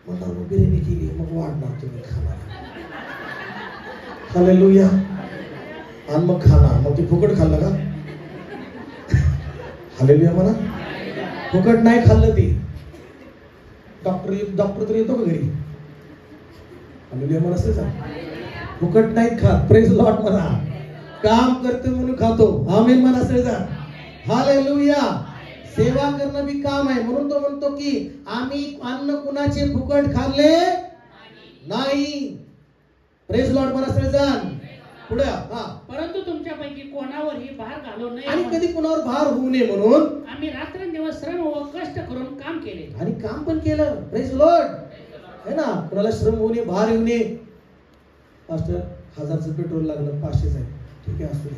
म्हणणार मग बिर्याणी केली, मग वाढणार, तुम्ही खाणार. हालेलुया. आणि मग खाणार, मग ते फुकट खाल्लं का? हालेलुया म्हणा. फुकट नाही खाल्लं ते. डॉक्टर तर येतो का घरी? हालेलुया म्हणा. असेल फुकट नाही खात. प्रेज लॉर्ड म्हणा. काम करतो म्हणून खातो. आमेन म्हणा. असेल हालेलुया. सेवा करणं बी काम आहे, म्हणून तो म्हणतो की आम्ही अन्न कुणाचे फुकट खाल्ले नाही. प्रेज लॉर्ड म्हणा. असेल पुढे हा. परंतु तुमच्यापैकी कोणावरही भार घालू नये आणि कधी कोणावर भार होऊ नये म्हणून आम्ही रात्रंदिवस श्रम व कष्ट करून काम केले आणि काम पण केलं. Praise Lord. है ना, कोणाला श्रम होऊ नये, भार येऊ नये. मास्टर 1000चं पेट्रोल लागलं, 500 आहे, ठीक आहे, असू दे.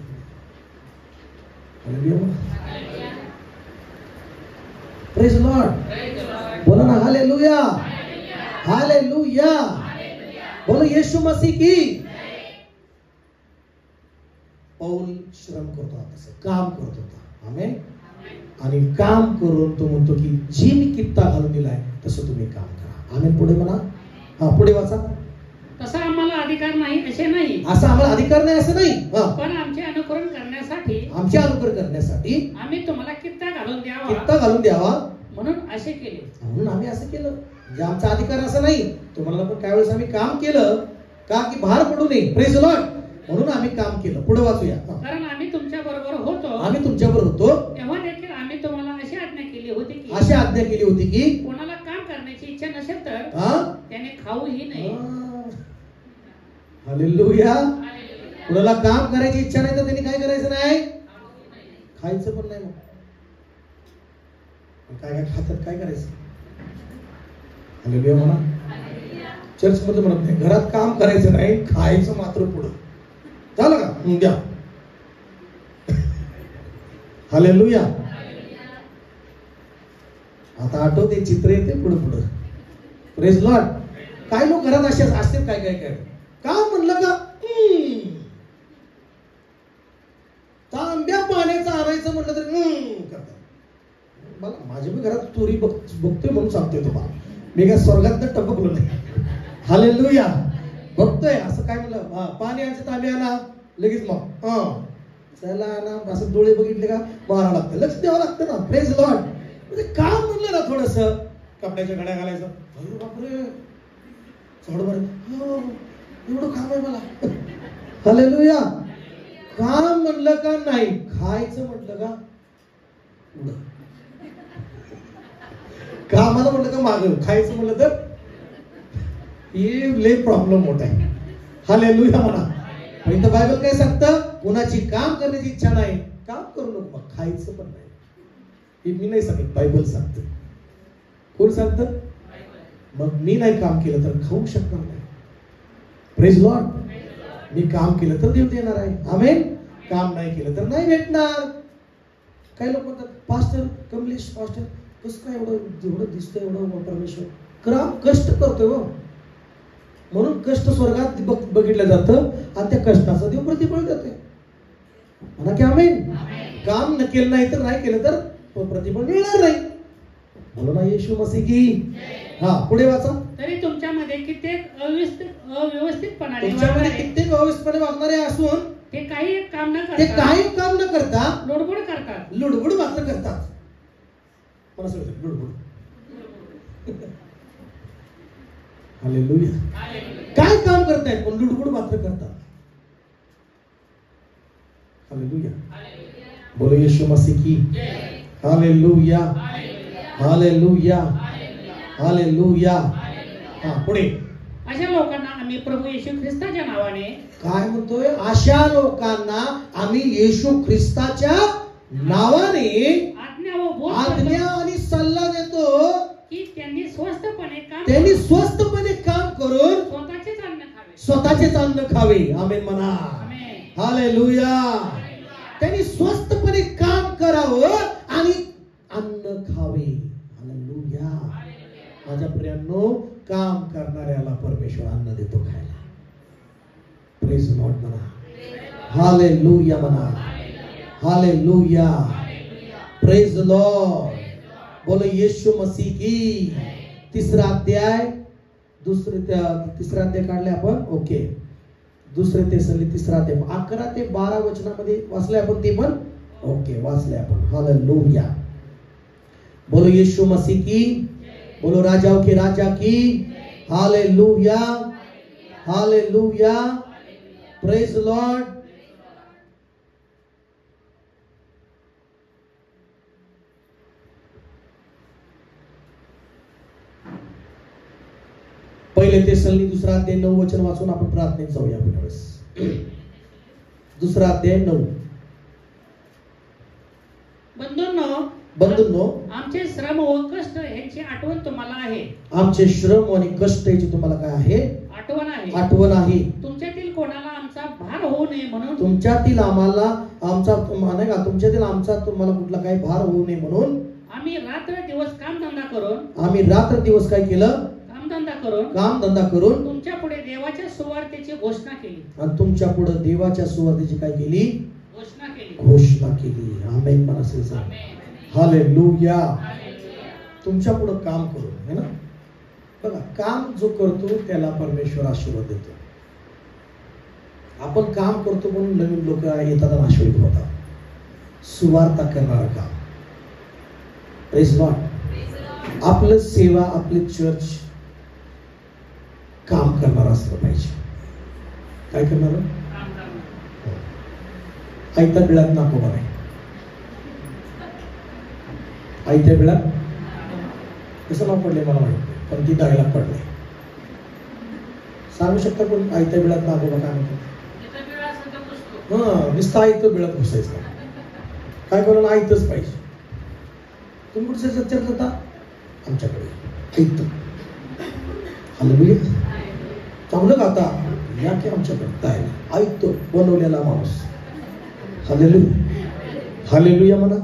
Praise Lord. बोला ना हालेलुया. हालेलुया. बोलो येशू मसीह की. पौल श्रम करतो होता, काम करत होता. आमेन. आणि काम करून तो म्हणतो की जी मी कित्ता घालून दिलाय तसं तुम्ही काम करा. आमेन. पुढे म्हणा. हा, पुढे वाचा. तसा आम्हाला अधिकार नाही असे नाही. असा आम्हाला अधिकार नाही असं नाही. पण आमचे अनुकरण करण्यासाठी आम्ही तुम्हाला कित्ता घालून द्यावा म्हणून असे केले. म्हणून आम्ही असं केलं. म्हणजे आमचा अधिकार असं नाही. तुम्हाला पण काही वेळेस आम्ही काम केलं का की भार पडू नये. Praise Lord. म्हणून आम्ही काम केलं. पुढे वाचूया. कारण आम्ही तुमच्या बरोबर होतो तेव्हा देखील आम्ही तुम्हाला अशी आज्ञा केली होती की कोणाला काम करण्याची इच्छा नसेल तर त्याने खाऊही नाही. हालेलुया. कुणाला काम करायची इच्छा नाही तर त्यांनी काय करायचं नाही, खायचं पण नाही. मग काय खातात, काय करायचं. हालेलुया म्हणा. चर्च मध्ये म्हणत नाही, घरात काम करायचं नाही, खायचं मात्र पुढं. झालं का, द्या. हालेलुया. आता आठवते चित्र येते पुढे पुढे. Praise Lord. काय लोक घरात असे असतात, काय काम म्हणलं का तांब्या पाण्याचं आणायचं म्हणलं तर करतात. मला माझ्या मी घरात चोरी बघतोय म्हणून सांगतोय तुम्हाला. मी काय स्वर्गात टपकलो नाही. हालेलुया. बघतोय असं काय म्हणलं, पाणी आणायचं, तांब्या आणा, लगेच मग चला ना, असं डोळे बघितले का मारा लागतं, लक्ष द्यावं लागतं ना. Praise Lord. म्हणजे काम म्हणलं ना थोडस, कपड्याच्या घड्या घालायचं, अरे बापरे एवढं काम आहे मला. हालेलुया. काम म्हणलं का नाही, खायचं म्हटलं का पुढं. कामाला म्हटलं का मागं, खायचं म्हटलं तर हे लय प्रॉब्लेम मोठा आहे. हालेलुया म्हणा. पण इथं बायबल काय सांगतं, कुणाची काम करण्याची इच्छा नाही, काम करू नको, मग खायचं पण नाही. हे मी नाही सांगत, बायबल सांगतं. कोण सांगतं. मग मी नाही काम केलं तर खाऊ शकणार नाही. Praise Lord. मी काम केलं तर देव देणार आहे. आमेन. काम नाही केलं तर नाही भेटणार. काही लोक म्हणतात, पास्टर कमलेश पास्टर कसं काय एवढं दिसतं, एवढं परमेश्वर कष्ट करतोय हो, म्हणून कष्ट स्वर्गात बघितलं जातं आणि त्या कष्टाचं देव प्रतिफळ देते. म्हणा की आमेन. काम न केलं नाही तर नाही केलं तर प्रतिफळ मिळणार नाही. बोलो ना येशू मसीह की. हा, पुढे वाचा. तरी तुमच्यामध्ये कित्येक अव्यवस्थितपणाने वागणारे असून ते काही काम न करता लुडबुड मात्र करतात. मला सांगतो लुडबुड. हालेलुया. काय काम करतायत पण लुडबुड मात्र करतात. हालेलुया. बोलो येशू मसीह की. हालेलुया. हालेलुया. हालेलुया. हा, पुढे. अशा लोकांना आम्ही प्रभू येशू ख्रिस्ताच्या नावाने, काय म्हणतोय, अशा लोकांना आम्ही येशू ख्रिस्ताच्या नावाने आज्ञा आणि सल्ला देतो की त्यांनी स्वस्तपणे काम करून स्वतःचेच अन्न खावे. आमेन म्हणा. हालेलुया. त्यांनी स्वस्तपणे काम करावं आणि अन्न खावे. हालेलुया. माझ्या प्रियांनो, काम करणाऱ्याला परमेश्वर अन्न देतो खायला. प्रेज लॉर्ड म्हणा. हालेलुया म्हणा. हालेलुया. Praise Lord. बोलो येशू मसीह की. तिसरा अध्याय काढले आपण. ओके. दुसरे तेसली तिसरा अध्याय 11 ते 12 वचनामध्ये वाचले आपण. ते पण ओके वाचले आपण. हालेलुया. बोलो येशू मसीह की. बोलो राजाओं के राजा की. हालेलुया. हालेलुया. Praise Lord. पहिले तेसली दुसरा अध्याय 9 वचन वाचून आपण प्रार्थनेत जाऊया. दुसरा अध्याय 9. बंधूंनो, आमचे श्रम व कष्ट यांची आठवण तुम्हाला आहे. आमचे श्रम आणि कष्ट याची तुम्हाला काय आहे? आठवण आहे. तुमच्यातील कोणाला आमचा भार होऊ नये म्हणून, तुमच्यातील आमचा तुम्हाला कुठला काही भार होऊ नये म्हणून आम्ही रात्र दिवस कामधंदा काय केलं? कामधंदा करून तुमच्या पुढे देवाच्या सुवार्तेची घोषणा केली. आणि तुमच्या पुढे देवाच्या सुवार्तेची काय केली? घोषणा केली. आमेन म्हणा असेल. हालेलुया. तुमच्या पुढे काम करून, है ना? बघा, काम जो करतो त्याला परमेश्वर आशीर्वाद देतो. आपण काम करतो म्हणून नवीन लोक येतात आणि आशीर्वाद होतात. सुवार्ता करणारा काम. Praise Lord. आपलं सेवा, आपले चर्च काम करणार असलं पाहिजे. काय करणार? आयत्या बिळात नको म्हणे. आयत्या बिळात कसं नाव पडले मला माहिती, पण ती डायलॉग पडले. सांगू शकता कोण आयत्या बिळात नागोबा काय म्हणतो? नुसतं आयतं बिळात घुसायचं. काय करून आयतच पाहिजे. तुम्ही कुठे चर्चा होता? आमच्याकडे ऐकतो. हालेलुया. चांगलं गाता या की आमच्याकडे ऐकतो बनवलेला माणूस. हालेलुया म्हणा.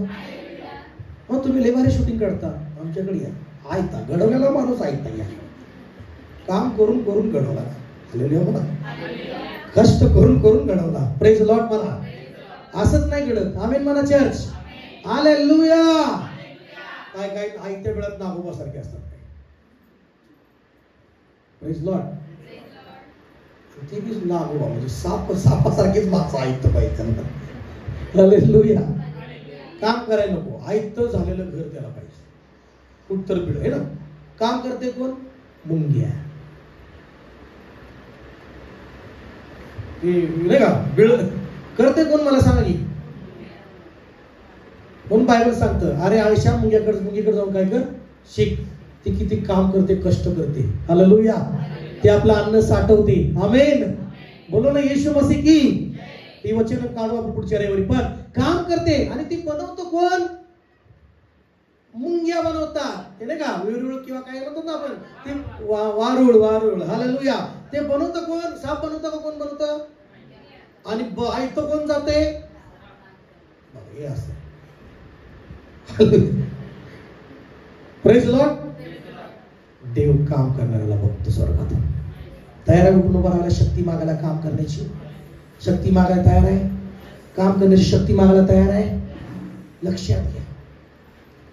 मग तुम्ही लेबारे शूटिंग करता, आमच्याकडे या. ऐकता घडवलेला माणूस ऐकता या. काम करून करून घडवला. हालेलुया म्हणा. कष्ट करून करून घडवला. प्रेज लॉर्ड म्हणा. असंच नाही घडत. आमेन म्हणा चर्च. हालेलुया. काय काय आयत्या वेळात नागोबासारखे असतात. Praise Lord. ती बी नागोबा म्हणजे सापासारखीच माणसं ऐकतं पाहिजे. हालेलुया. काम करायला नको. ऐकतं झालेलं घर त्याला पाहिजे. उत्तर पिढ आहे ना. काम करते कोण? मुंग्या. नाही का? बिळ करते कोण मला सांगा की. म्हणून बायबल सांगतं, अरे आळशा मुंगीकडे जाऊन काय कर? शिक. ती किती काम करते, कष्ट करते. हालेलुया. ते आपलं अन्न साठवते. आमेन. बोलो ना येशू मसीह की. ती वचन काढू आपण पुढच्या रविवारी. पण काम करते. आणि ती बनवतो कोण? मुंग्या बनवतात. ते नाही का विरुळ किंवा काय म्हणतो ना आपण, ते वारुळ. हालेलुया. ते बनवतं कोण? साप बनवतं का कोण बनवतं? आणि ऐकतं कोण जाते? हे असं. Praise Lord. देव काम करणाऱ्याला बघतो स्वर्गात. तयार आहे उठून उभा राहायला, शक्ती मागायला, काम करण्याची शक्ती मागायला तयार आहे. काम करण्याची शक्ती मागायला तयार आहे. लक्षात घ्या.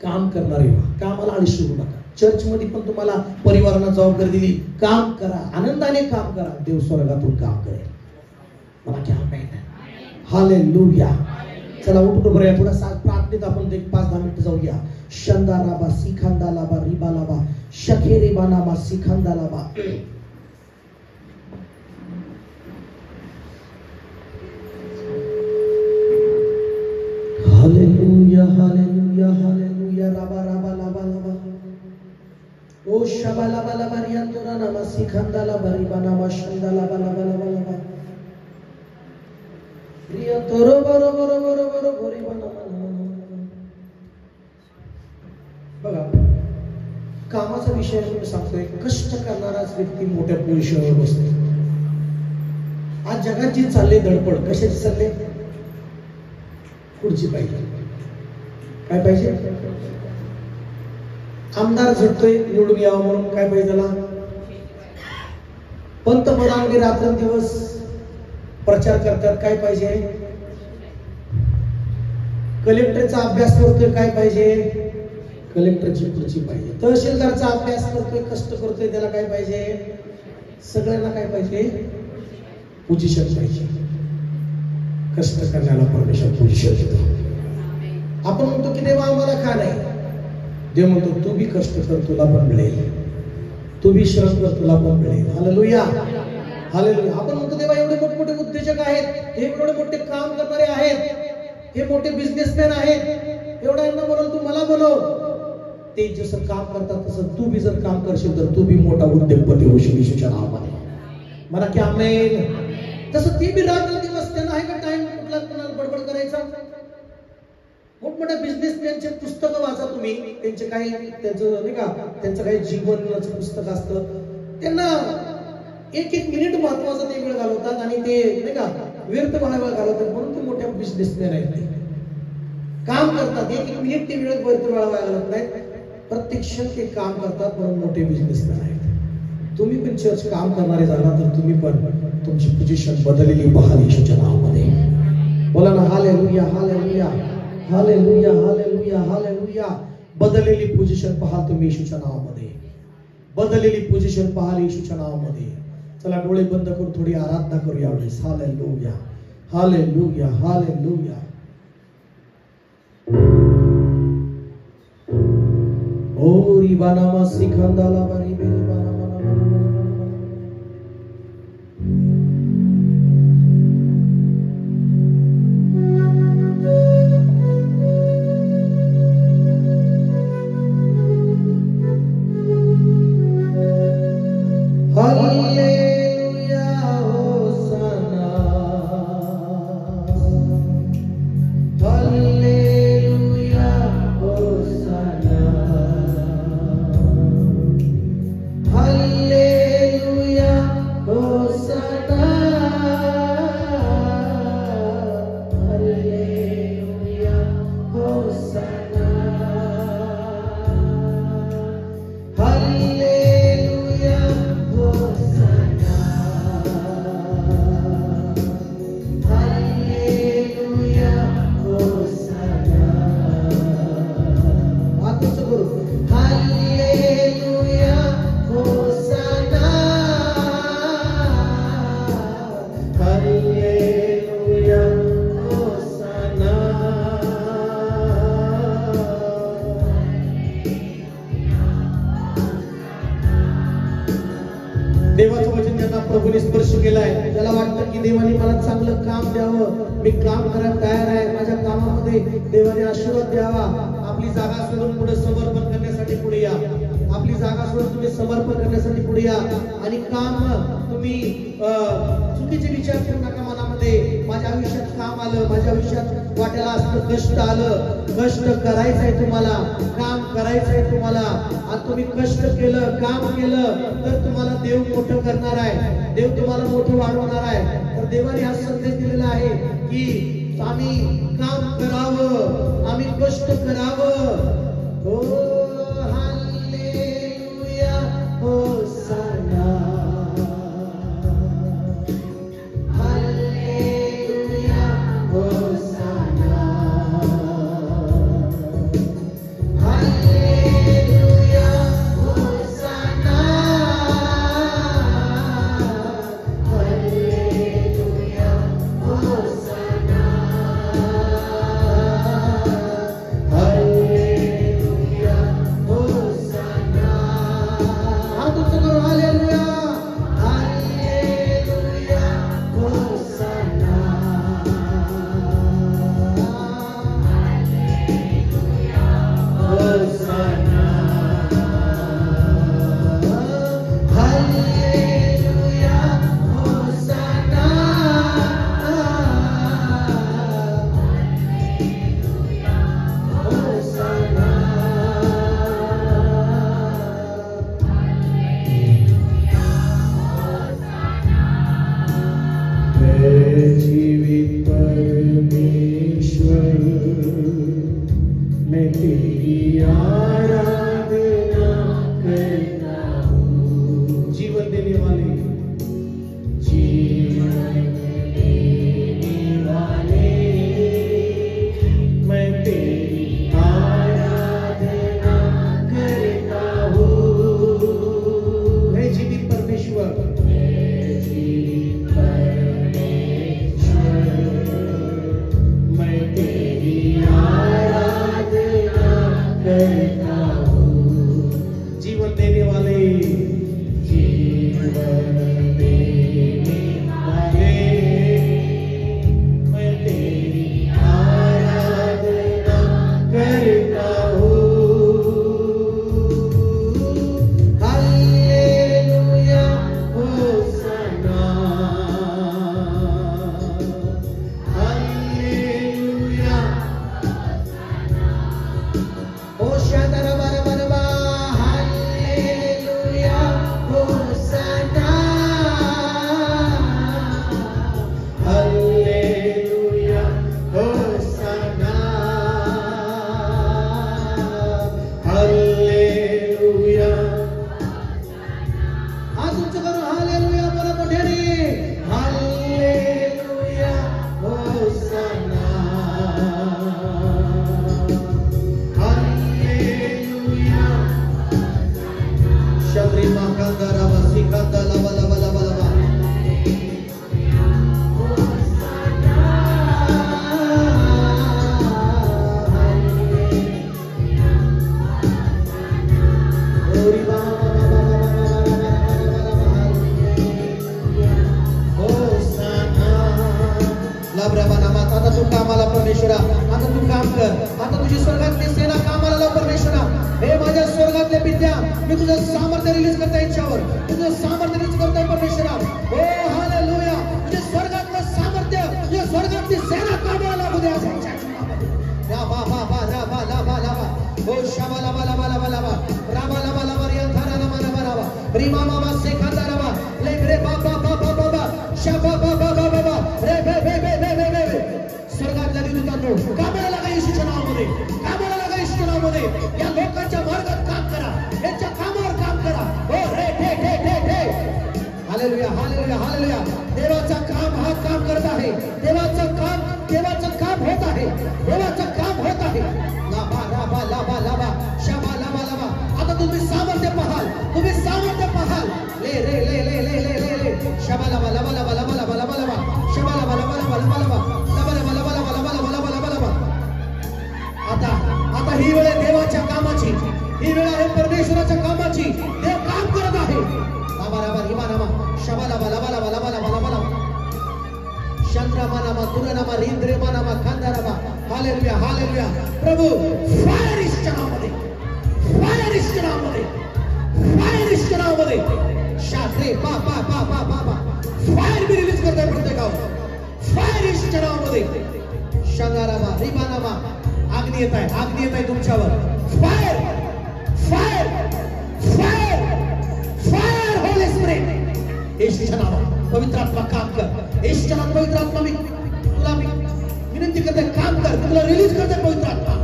काम करणारे व्हा. कामाला आळस सोडू नका. चर्च मध्ये पण तुम्हाला परिवाराला जबाबदारी दिली, काम करा, आनंदाने काम करा. देव स्वर्गातून काम करेल. मला क्या माहिती. हालेलुया. चला उठून बरं. थोडा प्रार्थनेत आपण 5-10 मिनिट जाऊया. शंदालाबा सिखांदालाबा रिबालाबा शखेरेबानामा सिखांदालाबा. हालेलुया हालेलुया हालेलुया. राबा राबा लाबा लाबा. ओ शबालाबा लाबा रियांतोरा नामा सिखांदालाबा रिबानामा शंदालाबा लाबा लाबा लाबा. बघा, कामाचा विषय मी सांगतोय. कष्ट करणाराच व्यक्ती मोठ्या पोझिशनवर बसतो. आज जगात जी चालले धडपड, कशाची चालले? खुर्ची पाहिजे. काय पाहिजे? आमदार झटतोय निवडून यावं म्हणून. काय पाहिजे त्याला? पंतप्रधान वगैरे रात्रंदिवस प्रचार करतात. काय पाहिजे? कलेक्टरचा अभ्यास करतोय. काय पाहिजे? कलेक्टरची खुर्ची पाहिजे. तहसीलदारचा अभ्यास करतोय, कष्ट करतोय, त्याला काय पाहिजे? सगळ्यांना काय पाहिजे? पोझिशन पाहिजे. कष्ट करण्याला परमेश्वर पोझिशन देतो. आपण म्हणतो की देवा आम्हाला का नाही? देव म्हणतो तू बी कष्ट कर, तुला पण मिळेल. तू बी श्रम कर, तुला पण मिळेल. Hallelujah hallelujah. आपण म्हणतो देवा एवढे मोठमोठे उद्योजक आहेत, हे एवढे मोठे काम करणारे आहेत, हे मोठे बिझनेसमॅन आहेत, एवढा यांना बोलवलं, तू मला बोलव. ते जसं काम करतात तसं तू बी जर काम करशील तर तू बी मोठा उद्योगपती होशील येशूच्या नावाने. मला की आमेन. तसं ती बी रात्र दिवस त्यांना आहे का टाइम? कुठला कुणाला बडबड करायचा? मोठमोठ्या बिझनेसमॅनचे पुस्तकं वाचा तुम्ही, त्यांचे काही त्यांचं नाही का त्यांचं काही जीवनाचं पुस्तक असतं. त्यांना एक एक मिनिट महत्वाचा ते वेळ घालवतात आणि ते नाही का व्यर्थ वेळ घालवतात, म्हणून ते मोठ्या बिझनेसमॅन आहेत. ते काम करतात, एक एक मिनिट ते वेळ व्यर्थ वेळ घालवत नाहीत, प्रत्यक्ष ते काम करतात, म्हणून मोठे बिझनेसमॅन आहेत. तुम्ही पण चर्च काम करणारे झाला तर तुम्ही पण तुमची पोझिशन बदललेली पाहाल येशूच्या नावामध्ये. बोला ना हालेलुया हालेलुया हालेलुया हालेलुया हालेलुया. बदललेली पोझिशन पाहाल तुम्ही येशूच्या नावामध्ये, बदललेली पोझिशन पाहाल येशूच्या नावामध्ये. चला डोळे बंद करून थोडी आराधना करू यावेळेस. हालेलुया हालेलुया हालेलुया. ओ रिबानामा सिखंदाला बारी बेरी बाना देवाचं वचन ज्यांना प्रभूने स्पर्श केलाय, त्याला वाटतं की देवाने मला चांगलं काम द्यावं, मी काम करायला तयार आहे, माझ्या कामामध्ये देवाने आशीर्वाद द्यावा. आपली जागा सोडून पुढे समर्पण करण्यासाठी पुढे या. आपली जागा सोडून तुम्ही समर्पण करण्यासाठी पुढे या आणि काम तुम्ही चुकीचे विचार करू नका मनामध्ये. माझ्या आयुष्यात काम आलं, माझ्या आयुष्यात वाट्याला असलं कष्ट आलं, कष्ट करायचंय तुम्हाला, काम करायचंय तुम्हाला. आणि तुम्ही कष्ट केलं, काम केलं तर तुम्हाला देव मोठं करणार आहे, देव तुम्हाला मोठं वाढवणार आहे. तर देवाने हा संदेश दिलेला आहे की आम्ही काम करावं, आम्ही कष्ट करावं. हो हालेलुया होसाना हालेलुया होसाना हालेलुया होसाना हालेलुया होसाना हालेलुया होसाना. हात उंच करू. हालेलुया हालेलुया होसाना होसाना हालेलुया होसाना होसाना. मैं जीवित परमेश्वर, मैं तेरी आराधना करता हूँ. जीवन देने वाले, जीवन देने वाले, मैं तेरी आराधना करता हूँ. मैं जीवित परमेश्वर, मैं जीवित परमेश्वर, मैं तेरी आराधना करता हूँ. ओ शादारा बारा बारा बा हालेलुया होसाना हालेलुया होसाना हालेलुया आज उच्च करून हालेलुया बोला मोठ्याने हालेलुया होसाना हालेलुया शबरी माकांदारा वसिकांदा लवा लवा लवा लवा ओरी बाबा आता तू कामाला परमेश्वरा आता तू काम कर आता तुझी स्वर्गातली सेना कामाला लाव परमेश्वरा हे माझ्या स्वर्गातले विद्या मी तुझं सामर्थ्य रिलीज करता इच्छावर तुझं सामर्थ्य रिलीज करताय परमेश्वरा ओ हालेलुया तुझे स्वर्गातलं सामर्थ्य तुझ्या स्वर्गातली सेना कामाला लागू द्या रा बा बा बा रा बा ला बा ला बा ओ शाबा ला बा ला बा ला बा ला बा रा बा ला बा ला बा रिया थारा ला बा ला बा रा बा रीमा मामा से खांदा रा बा ले रे बा बा बा बा बा बा शाबा बा बा बा बा रे बे बे बे बे बे स्वर्गातल्या दूतांनो कामाला लागा येशूच्या नावामध्ये कामाला लागा येशूच्या नावामध्ये या लोकांच्या मार्गात काम करा यांच्या कामावर काम करा हो रे ठे ठे ठे ठे हालेलुया हालेलुया हालेलुया देवाचा काम हा काम करत आहे देवाचं काम होत आहे देवाचं काम होत आहे लाबा लाबा लाबा लाबा शाबा लाबा लाबा आता तुम्ही सामर्थ्य पाहाल ले रे ले ले ले ले ले ले शाबा लाबा लाबा लाबा लाबा लाबा लाबा लाबा शाबा लाबा लाबा लाबा लाबा लाबा आता ही वेळ आहे देवाच्या कामाची ही वेळ आहे परमेश्वराच्या कामाची देव काम करत आहे बाबा राबा हिमा नामा शबा लाबा लाबा लाबा लाबा लाबा लाबा लाबा चंद्रमा नामा तुरनामा रिंद्रेमा नामा खांदारामा हालेलुया हालेलुया प्रभू फायर इसच्या नावामध्ये फायर इसच्या नावामध्ये फायर इसच्या नावामध्ये शास्त्रे पा पा पा पा पा पा फायर मी रिलीज करतोय प्रत्येकावर फायर इसच्या नावामध्ये शंगारामा रिमानामा अग्नी येत आहे तुमच्यावर fire fire fire fire holy spirit येशूच्या नावात पवित्र आत्मा काम कर येशूच्या नावात पवित्र आत्मा मी विनंती करते काम कर तुला रिलीज करते पवित्र आत्मा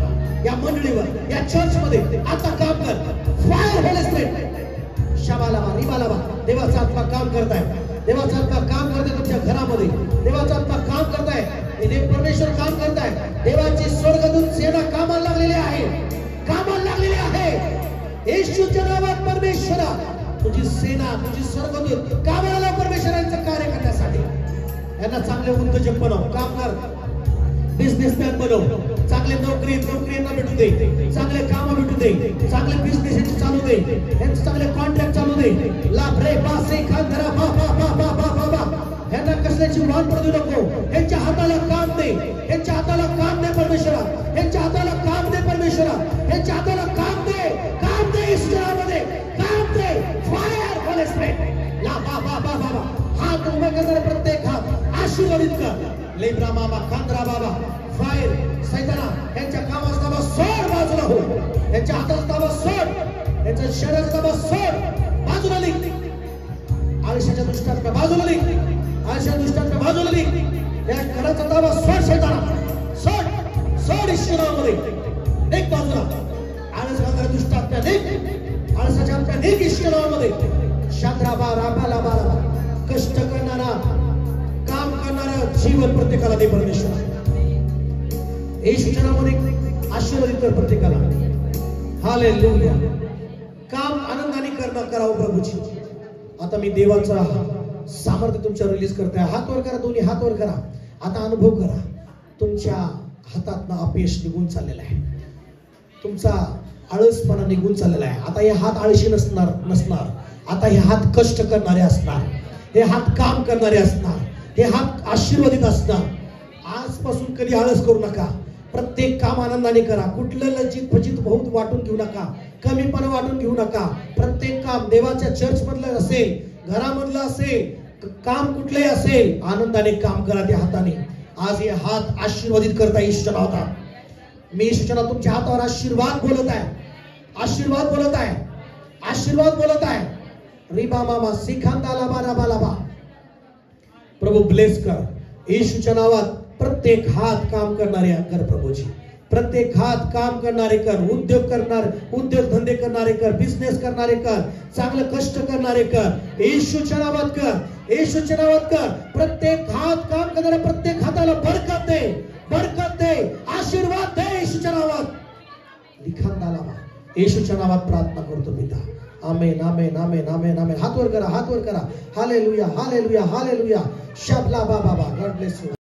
या मंडळीवर या चर्च मध्ये आता काम कर फायर होली स्पिरिट शबालाबा रिबालाबा देवाचा आत्मा काम करताय देवाचा आत्मा काम करताय तुमच्या घरामध्ये देवाचा आत्मा काम करताय परमेश्वर काम करताय देवाची स्वर्गदूत सेना कामाला लागलेली आहे येशूच्या नावात परमेश्वरा तुझी सेना तुझी स्वर्गदूत कामाला लाव परमेश्वराचं कार्य करण्यासाठी यांना चांगले उद्योजक बनव काम कर बिझनेसमॅन बनव चांगले नोकरीला भेटू दे चांगले काम भेटू दे चांगले बिझनेस चालू दे यांचे चांगले कॉन्ट्रॅक्ट चालू दे लाभ रे पासे खांदरा बा बा बा बा बा बा यांना कसल्याची वाट पडू नको यांच्या हाताला काम दे यांच्या हाताला काम दे परमेश्वरा यांच्या हाताला काम दे परमेश्वरा यांच्या हाताला काम दे ईश्वरामध्ये काम दे फायर होली स्पिरिट ला बा बा बा बा हात उभे करणारे प्रत्येक हात आशीर्वादित कर लेब्रा मामा खांद्रा बाबा फायर सैताना यांच्या कामाचा ताबा सोड बाजूला हो यांच्या हाताचा ताबा सोड यांच्या शरीराचा ताबा सोड बाजूला लिख आयुष्याच्या दृष्टांत बाजूला लिख या घराचा ताबा सोड सैताना सोड ईश्वरामध्ये एक बाजूला आळस घालणाऱ्या दुष्टात्म्या आळसाच्या आत्म्या ईश्वरामध्ये शांद्राबा राबाला बाला कष्ट करणारा काम करणारा जीवन प्रत्येकाला दे परमेश्वर येशूच्या नावामध्ये आशीर्वादित कर प्रत्येकाला हालेलुया काम आनंदाने करावं प्रभूची आता मी देवाचा सामर्थ्य तुमच्यावर रिलीज करतोय हात वर करा दोन्ही हात वर करा आता अनुभव करा तुमच्या हातातनं अपयश निघून चाललेलं आहे तुमचा आळसपणा निघून चाललेला आहे आता हे हात आळशी नसणार आता हे हात कष्ट करणारे असणार हे हात काम करणारे असणार हे हात आशीर्वादित असणार आजपासून कधी आळस करू नका प्रत्येक काम आनंदाने करा कुठलं लज्जित फजित बहुत वाटून घेऊ नका कमीपणा वाटून घेऊ नका प्रत्येक काम देवाच्या चर्च मधलं असेल घरामधलं असेल काम कुठलंही असेल आनंदाने काम करा त्या हाताने आज हे हात आशीर्वादित करता ईश्वर होता मी येशूच्या नावात तुमच्या हातावर आशीर्वाद बोलत आहे, आशीर्वाद बोलत आहे, आशीर्वाद बोलत आहे। रिबा मामा सिखांदा लाबा लाबा लाबा। प्रभू ब्लेस कर येशूच्या नावात। प्रत्येक हात काम करणारे कर प्रभूजी, प्रत्येक हात काम करणारे कर, उद्योग करणारे, उद्योग धंदे करणारे कर, बिझनेस करणारे कर, चांगलं कष्ट करणारे कर, येशूच्या नावात कर, येशूच्या नावात कर। प्रत्येक हात काम करणाऱ्या प्रत्येक हाताला बरकत दे, बरकत दे, आशीर्वाद दे येशूच्या नावात। लिखांदाला येशूच्या नावात प्रार्थना करतो पिता, आमेन आमेन आमेन आमेन आमेन। हात वर करा, हात वर करा। हालेलुया हालेलुया हालेलुया। शब्ला बाबा, गॉड ब्लेस यू।